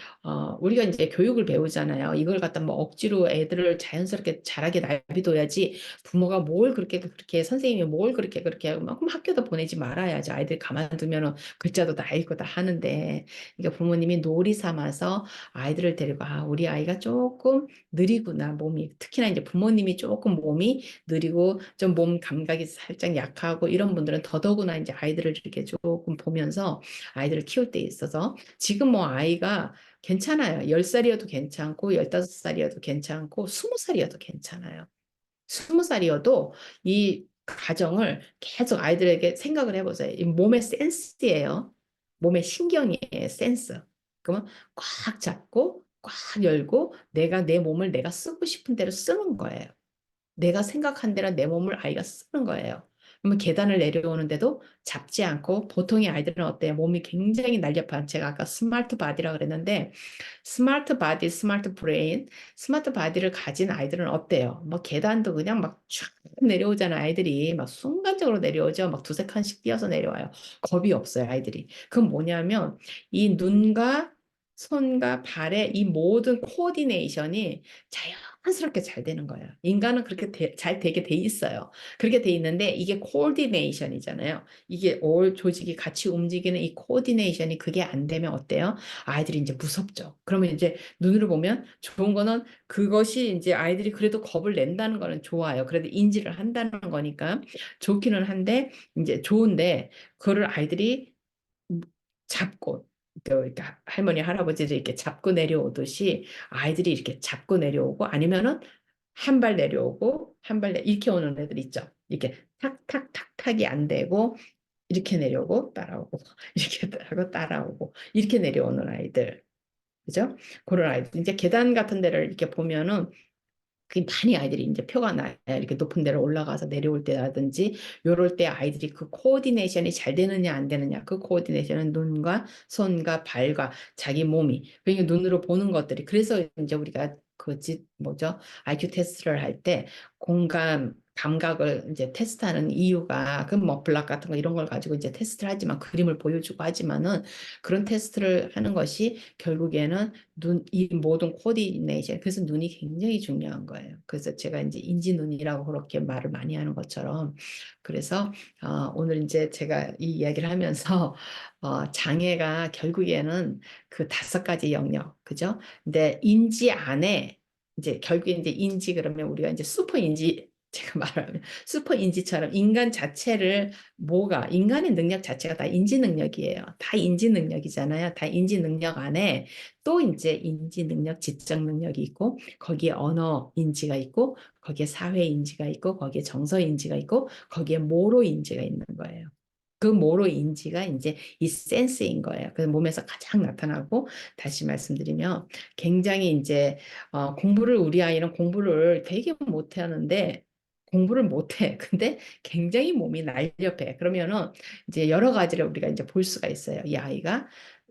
우리가 이제 교육을 배우잖아요. 이걸 갖다 뭐 억지로 애들을 자연스럽게 자라게 놔둬야지 부모가 뭘 그렇게 선생님이 뭘 그렇게 하고 막 그럼 학교도 보내지 말아야지. 아이들 가만두면은 글자도 다 읽고 다 하는데 그러니까 부모님이 놀이 삼아서 아이들을 데리고 우리 아이가 조금 느리구나 몸이 특히나 이제 부모님이 조금 몸이 느리고 좀 몸 감각이 살짝 약하고 이런 분들은 더더구나 이제 아이들을 이렇게 조금 보면서 아이들을 키울 때 있어서 지금 뭐 아이가 괜찮아요. 10살이어도 괜찮고 15살이어도 괜찮고 20살이어도 괜찮아요. 20살이어도 이 가정을 계속 아이들에게 생각을 해보세요. 이 몸의 센스예요. 몸의 신경이에요. 센스. 그러면 꽉 잡고 꽉 열고 내가 내 몸을 내가 쓰고 싶은 대로 쓰는 거예요. 내가 생각한 대로 내 몸을 아이가 쓰는 거예요. 그러면 계단을 내려오는데도 잡지 않고 보통의 아이들은 어때요? 몸이 굉장히 날렵한 제가 아까 스마트 바디라고 그랬는데 스마트 바디, 스마트 브레인, 스마트 바디를 가진 아이들은 어때요? 뭐 계단도 그냥 막 쫙 내려오잖아요. 아이들이 막 순간적으로 내려오죠. 막 두세 칸씩 뛰어서 내려와요. 겁이 없어요, 아이들이. 그건 뭐냐면 이 눈과 손과 발의 이 모든 코디네이션이 자연스럽게 잘 되는 거예요. 인간은 그렇게 잘 되게 돼 있어요. 그렇게 돼 있는데 이게 코디네이션이잖아요. 이게 올 조직이 같이 움직이는 이 코디네이션이 그게 안 되면 어때요? 아이들이 이제 무섭죠. 그러면 이제 눈으로 보면 좋은 거는 그것이 이제 아이들이 그래도 겁을 낸다는 거는 좋아요. 그래도 인지를 한다는 거니까 좋기는 한데 이제 좋은데 그거를 아이들이 잡고 그러니까 할머니 할아버지들 이렇게 잡고 내려오듯이 아이들이 이렇게 잡고 내려오고 아니면은 한 발 내려오고 이렇게 오는 애들 있죠. 이렇게 탁탁탁탁이 안 되고 이렇게 내려오고 따라오고 이렇게 하고 따라오고 이렇게 내려오는 아이들. 그죠? 그런 아이들. 이제 계단 같은 데를 이렇게 보면은 그 많이 아이들이 이제 표가 나요. 이렇게 높은 데로 올라가서 내려올 때라든지 요럴 때 아이들이 그 코디네이션이 잘 되느냐 안 되느냐 그 코디네이션은 눈과 손과 발과 자기 몸이 그러니까 눈으로 보는 것들이 그래서 이제 우리가 뭐죠? IQ 테스트를 할 때 공감 감각을 이제 테스트하는 이유가 그 뭐 블락 같은 거 이런 걸 가지고 이제 테스트를 하지만 그림을 보여주고 하지만은 그런 테스트를 하는 것이 결국에는 이 모든 코디네이션. 그래서 눈이 굉장히 중요한 거예요. 그래서 제가 이제 인지눈이라고 그렇게 말을 많이 하는 것처럼. 그래서, 오늘 이제 제가 이 이야기를 하면서, 장애가 결국에는 그 5가지 영역, 그죠? 근데 인지 안에, 이제 결국에 이제 인지 그러면 우리가 이제 슈퍼 인지, 제가 말하면 슈퍼 인지처럼 인간 자체를 인간의 능력 자체가 다 인지 능력이에요. 다 인지 능력이잖아요. 다 인지 능력 안에 또 이제 인지 능력, 지적 능력이 있고 거기에 언어 인지가 있고 거기에 사회 인지가 있고 거기에 정서 인지가 있고 거기에 모로 인지가 있는 거예요. 그 모로 인지가 이제 이 센스인 거예요. 그래서 몸에서 가장 나타나고 다시 말씀드리면 굉장히 이제 공부를 우리 아이는 공부를 되게 못하는데 공부를 못해. 근데 굉장히 몸이 날렵해. 그러면은 이제 여러 가지를 우리가 이제 볼 수가 있어요. 이 아이가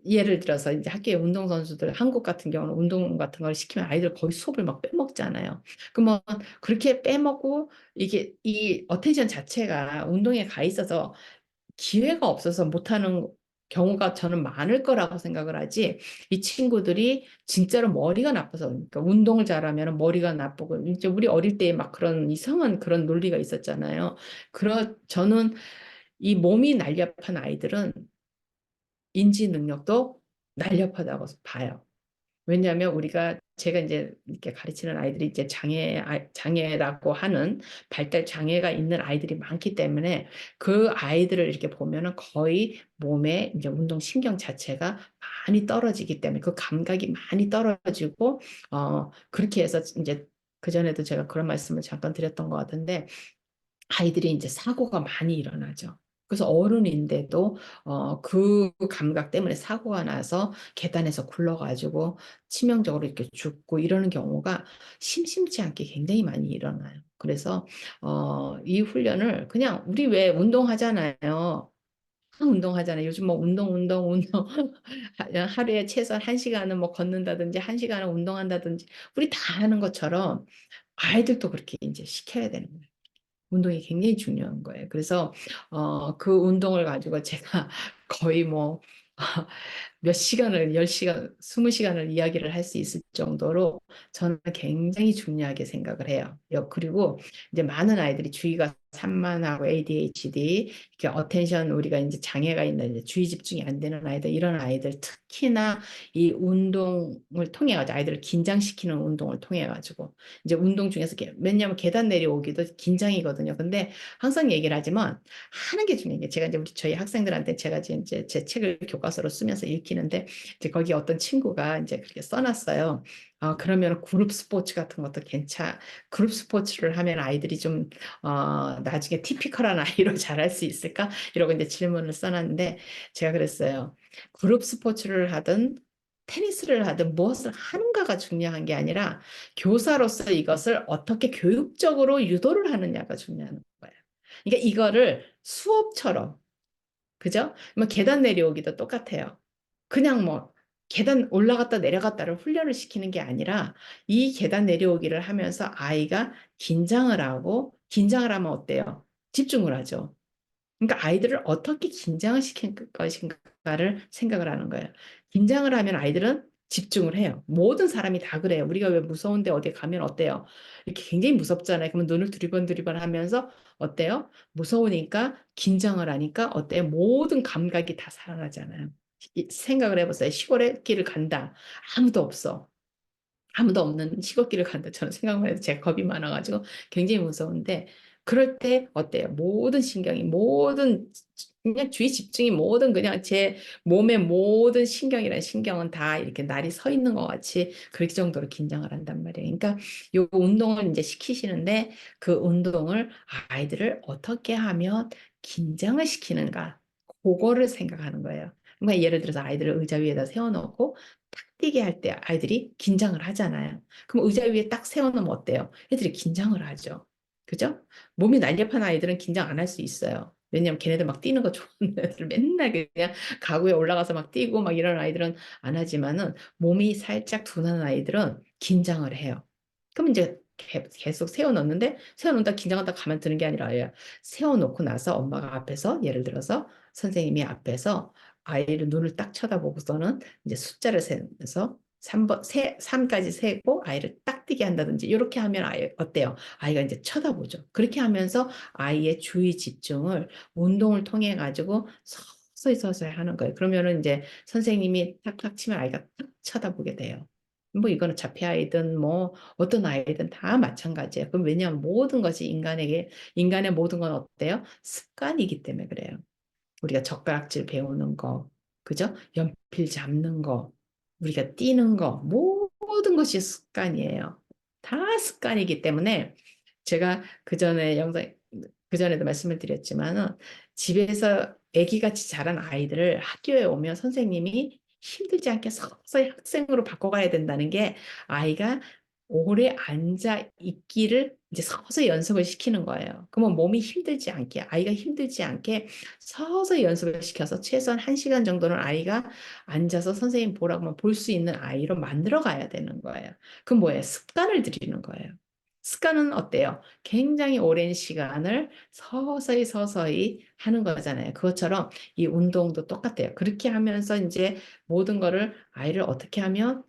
예를 들어서 이제 학교에 운동선수들 한국 같은 경우는 운동 같은 걸 시키면 아이들 거의 수업을 막 빼먹잖아요. 그러면 그렇게 빼먹고 이게 이 어텐션 자체가 운동에 가 있어서 기회가 없어서 못하는 경우가 저는 많을 거라고 생각을 하지. 이 친구들이 진짜로 머리가 나빠서 그러니까 운동을 잘하면 머리가 나쁘고 이제 우리 어릴 때 막 그런 이상한 그런 논리가 있었잖아요. 저는 이 몸이 날렵한 아이들은 인지 능력도 날렵하다고 봐요. 왜냐하면 제가 이제 이렇게 가르치는 아이들이 이제 장애라고 하는 발달 장애가 있는 아이들이 많기 때문에 그 아이들을 이렇게 보면은 거의 몸에 이제 운동 신경 자체가 많이 떨어지기 때문에 그 감각이 많이 떨어지고 그렇게 해서 이제 그전에도 제가 그런 말씀을 잠깐 드렸던 것 같은데 아이들이 이제 사고가 많이 일어나죠. 그래서 어른인데도 그 감각 때문에 사고가 나서 계단에서 굴러가지고 치명적으로 이렇게 죽고 이러는 경우가 심심치 않게 굉장히 많이 일어나요. 그래서 이 훈련을 그냥 우리 왜 운동하잖아요. 운동하잖아요. 요즘 뭐 운동 하루에 최소한 1시간은 뭐 걷는다든지 1시간은 운동한다든지 우리 다 하는 것처럼 아이들도 그렇게 이제 시켜야 되는 거예요. 운동이 굉장히 중요한 거예요. 그래서 그 운동을 가지고 제가 거의 뭐 몇 시간을, 10시간, 20시간을 이야기를 할 수 있을 정도로 저는 굉장히 중요하게 생각을 해요. 그리고 이제 많은 아이들이 주의가 산만하고 ADHD, 이렇게 어텐션 우리가 이제 장애가 있는 이제 주의 집중이 안 되는 아이들, 이런 아이들 특히나 이 운동을 통해 가지고 아이들을 긴장시키는 운동을 통해 가지고 이제 운동 중에서 왜냐하면 계단 내려오기도 긴장이거든요. 근데 항상 얘기를 하지만 하는 게 중요한 게 제가 이제 우리 저희 학생들한테 제가 이제 제 책을 교과서로 쓰면서 읽히는데 이제 거기 어떤 친구가 이제 그렇게 써놨어요. 그러면 그룹 스포츠 같은 것도 그룹 스포츠를 하면 아이들이 좀 나중에 티피컬한 아이로 자랄 수 있을까? 이러고 이제 질문을 써놨는데 제가 그랬어요. 그룹 스포츠를 하든 테니스를 하든 무엇을 하는가가 중요한 게 아니라 교사로서 이것을 어떻게 교육적으로 유도를 하느냐가 중요한 거예요. 그러니까 이거를 수업처럼, 그죠? 뭐 계단 내려오기도 똑같아요. 그냥 뭐 계단 올라갔다 내려갔다를 훈련을 시키는 게 아니라 이 계단 내려오기를 하면서 아이가 긴장을 하고 긴장을 하면 어때요? 집중을 하죠. 그러니까 아이들을 어떻게 긴장을 시킬 것인가를 생각을 하는 거예요. 긴장을 하면 아이들은 집중을 해요. 모든 사람이 다 그래요. 우리가 왜 무서운데 어디 가면 어때요? 이렇게 굉장히 무섭잖아요. 그러면 눈을 두리번두리번 하면서 어때요? 무서우니까 긴장을 하니까 어때요? 모든 감각이 다 살아나잖아요. 생각을 해보세요. 시골에 길을 간다. 아무도 없어. 아무도 없는 시골길을 간다. 저는 생각만 해도 제가 겁이 많아가지고 굉장히 무서운데 그럴 때 어때요? 모든 신경이 모든 그냥 주의 집중이 모든 그냥 제 몸의 모든 신경이란 신경은 다 이렇게 날이 서 있는 것 같이 그럴 정도로 긴장을 한단 말이에요. 그러니까 요 운동을 이제 시키시는데 그 운동을 아이들을 어떻게 하면 긴장을 시키는가 그거를 생각하는 거예요. 그러니까 예를 들어서 아이들을 의자 위에다 세워놓고 뛰게 할 때 아이들이 긴장을 하잖아요. 그럼 의자 위에 딱 세워놓으면 어때요? 애들이 긴장을 하죠. 그죠? 몸이 날렵한 아이들은 긴장 안 할 수 있어요. 왜냐면 걔네들 막 뛰는 거 좋아하는 애들 맨날 그냥 가구에 올라가서 막 뛰고 막 이런 아이들은 안 하지만은 몸이 살짝 둔한 아이들은 긴장을 해요. 그럼 이제 계속 세워놓는데 세워놓다 긴장하다 가만 두는 게 아니라 세워놓고 나서 엄마가 앞에서 예를 들어서 선생님이 앞에서 아이를 눈을 딱 쳐다보고서는 이제 숫자를 세면서 3까지 세고 아이를 딱 뛰게 한다든지 이렇게 하면 아이 어때요? 아이가 이제 쳐다보죠. 그렇게 하면서 아이의 주의 집중을 운동을 통해 가지고 서서히 서서히 하는 거예요. 그러면은 이제 선생님이 탁탁 치면 아이가 딱 쳐다보게 돼요. 뭐 이거는 자폐 아이든 뭐 어떤 아이든 다 마찬가지예요. 그럼 왜냐하면 모든 것이 인간의 모든 건 어때요? 습관이기 때문에 그래요. 우리가 젓가락질 배우는 거, 그죠? 연필 잡는 거, 우리가 뛰는 거, 모든 것이 습관이에요. 다 습관이기 때문에 제가 그전에도 말씀을 드렸지만은 집에서 아기같이 자란 아이들을 학교에 오면 선생님이 힘들지 않게 서서히 학생으로 바꿔가야 된다는 게 아이가 오래 앉아 있기를 이제 서서히 연습을 시키는 거예요. 그러면 몸이 힘들지 않게, 아이가 힘들지 않게 서서히 연습을 시켜서 최소한 1시간 정도는 아이가 앉아서 선생님 보라고만 볼 수 있는 아이로 만들어 가야 되는 거예요. 그럼 뭐예요? 습관을 들이는 거예요. 습관은 어때요? 굉장히 오랜 시간을 서서히 서서히 하는 거잖아요. 그것처럼 이 운동도 똑같아요. 그렇게 하면서 이제 모든 거를 아이를 어떻게 하면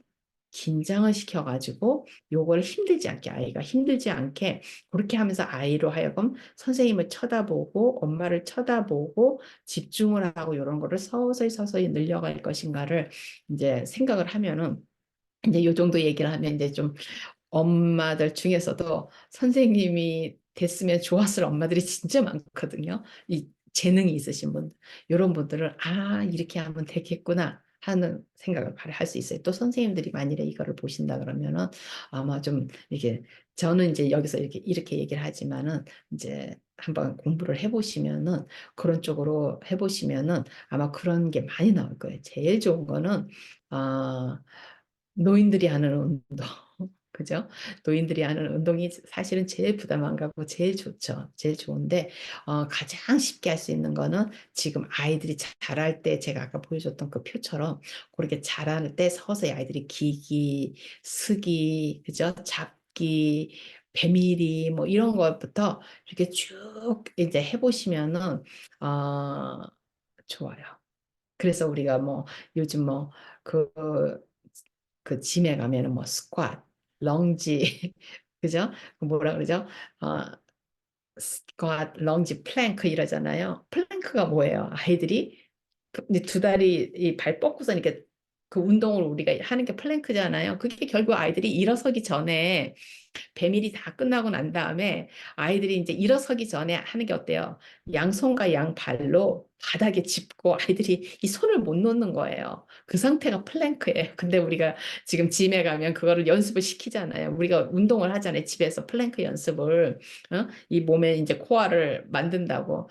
긴장을 시켜가지고 요걸 힘들지 않게 아이가 힘들지 않게 그렇게 하면서 아이로 하여금 선생님을 쳐다보고 엄마를 쳐다보고 집중을 하고 이런 거를 서서히 서서히 늘려갈 것인가를 이제 생각을 하면은 이제 요 정도 얘기를 하면 이제 좀 엄마들 중에서도 선생님이 됐으면 좋았을 엄마들이 진짜 많거든요. 이 재능이 있으신 분들. 이런 분들은 이렇게 하면 되겠구나 하는 생각을 할 수 있어요. 또 선생님들이 만일에 이거를 보신다 그러면은 아마 좀 이게 저는 이제 여기서 이렇게 얘기를 하지만은 이제 한번 공부를 해보시면은 그런 쪽으로 해보시면은 아마 그런 게 많이 나올 거예요. 제일 좋은 거는 어, 노인들이 하는 운동. 그죠? 노인들이 하는 운동이 사실은 제일 부담 안 가고 제일 좋죠. 제일 좋은데 가장 쉽게 할 수 있는 거는 지금 아이들이 자랄 때 제가 아까 보여줬던 그 표처럼 그렇게 자랄 때 서서히 아이들이 기기, 쓰기, 그죠? 잡기, 배밀이 뭐 이런 것부터 이렇게 쭉 이제 해보시면은 어, 좋아요. 그래서 우리가 뭐 요즘 그 짐에 가면은 뭐 스쿼트, 렁지, 그죠? 그 뭐라 그러죠? 어, 스쿼트, 렁지, 플랭크 이러잖아요. 플랭크가 뭐예요? 아이들이 이제 두 다리 이 발 뻗고서 이렇게 그 운동을 우리가 하는 게 플랭크잖아요. 그게 결국 아이들이 일어서기 전에 배밀이 다 끝나고 난 다음에 아이들이 이제 일어서기 전에 하는 게 어때요? 양손과 양발로 바닥에 짚고 아이들이 이 손을 못 놓는 거예요. 그 상태가 플랭크예요. 근데 우리가 지금 짐에 가면 그거를 연습을 시키잖아요. 우리가 운동을 하잖아요. 집에서 플랭크 연습을. 이 몸에 이제 코어를 만든다고.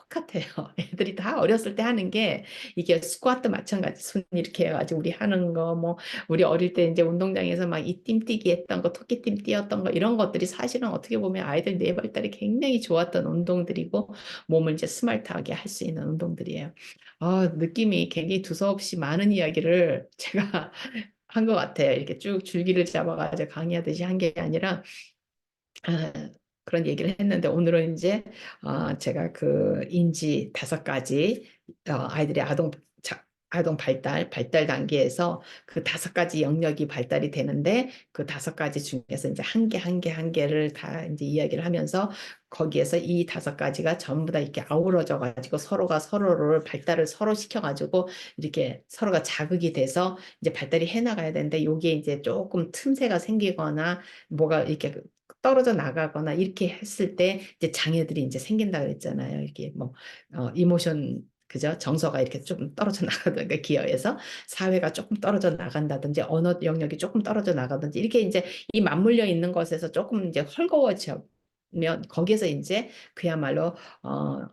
똑같아요. 애들이 다 어렸을 때 하는 게 이게 스쿼트 마찬가지. 손 이렇게 해가지고 우리 하는 거 뭐 우리 어릴 때 이제 운동장에서 막 이 띵뛰기 했던 거, 토끼띠 뛰었던 거 이런 것들이 사실은 어떻게 보면 아이들 뇌 발달이 굉장히 좋았던 운동들이고 몸을 이제 스마트하게 할 수 있는 운동들이에요. 느낌이 굉장히 두서없이 많은 이야기를 제가 한 것 같아요. 이렇게 쭉 줄기를 잡아가지고 강의하듯이 한 게 아니라 아, 그런 얘기를 했는데 오늘은 이제 제가 그 인지 5가지 아이들의 아동 발달 단계에서 그 5가지 영역이 발달이 되는데 그 5가지 중에서 이제 한 개를 다 이제 이야기를 하면서 거기에서 이 5가지가 전부 다 이렇게 아우러져 가지고 서로가 서로를 발달을 서로 시켜 가지고 이렇게 서로가 자극이 돼서 이제 발달이 해 나가야 되는데 요게 이제 조금 틈새가 생기거나 뭐가 이렇게 떨어져 나가거나 이렇게 했을 때 이제 장애들이 이제 생긴다 그랬잖아요. 이게 뭐 이모션 그죠? 정서가 이렇게 좀 떨어져 나가든가 기어에서 사회가 조금 떨어져 나간다든지 언어 영역이 조금 떨어져 나가든지 이렇게 이제 이 맞물려 있는 것에서 조금 이제 헐거워지면 거기에서 이제 그야말로 어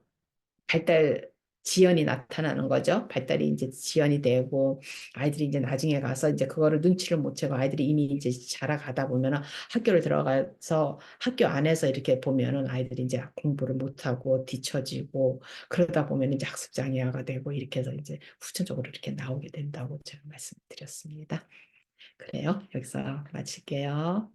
발달 지연이 나타나는 거죠. 발달이 이제 지연이 되고 아이들이 이제 나중에 가서 이제 그거를 눈치를 못 채고 아이들이 이미 이제 자라가다 보면은 학교를 들어가서 학교 안에서 이렇게 보면은 아이들이 이제 공부를 못하고 뒤처지고 그러다 보면 이제 학습 장애아가 되고 이렇게 해서 이제 후천적으로 이렇게 나오게 된다고 제가 말씀드렸습니다. 그래요. 여기서 마칠게요.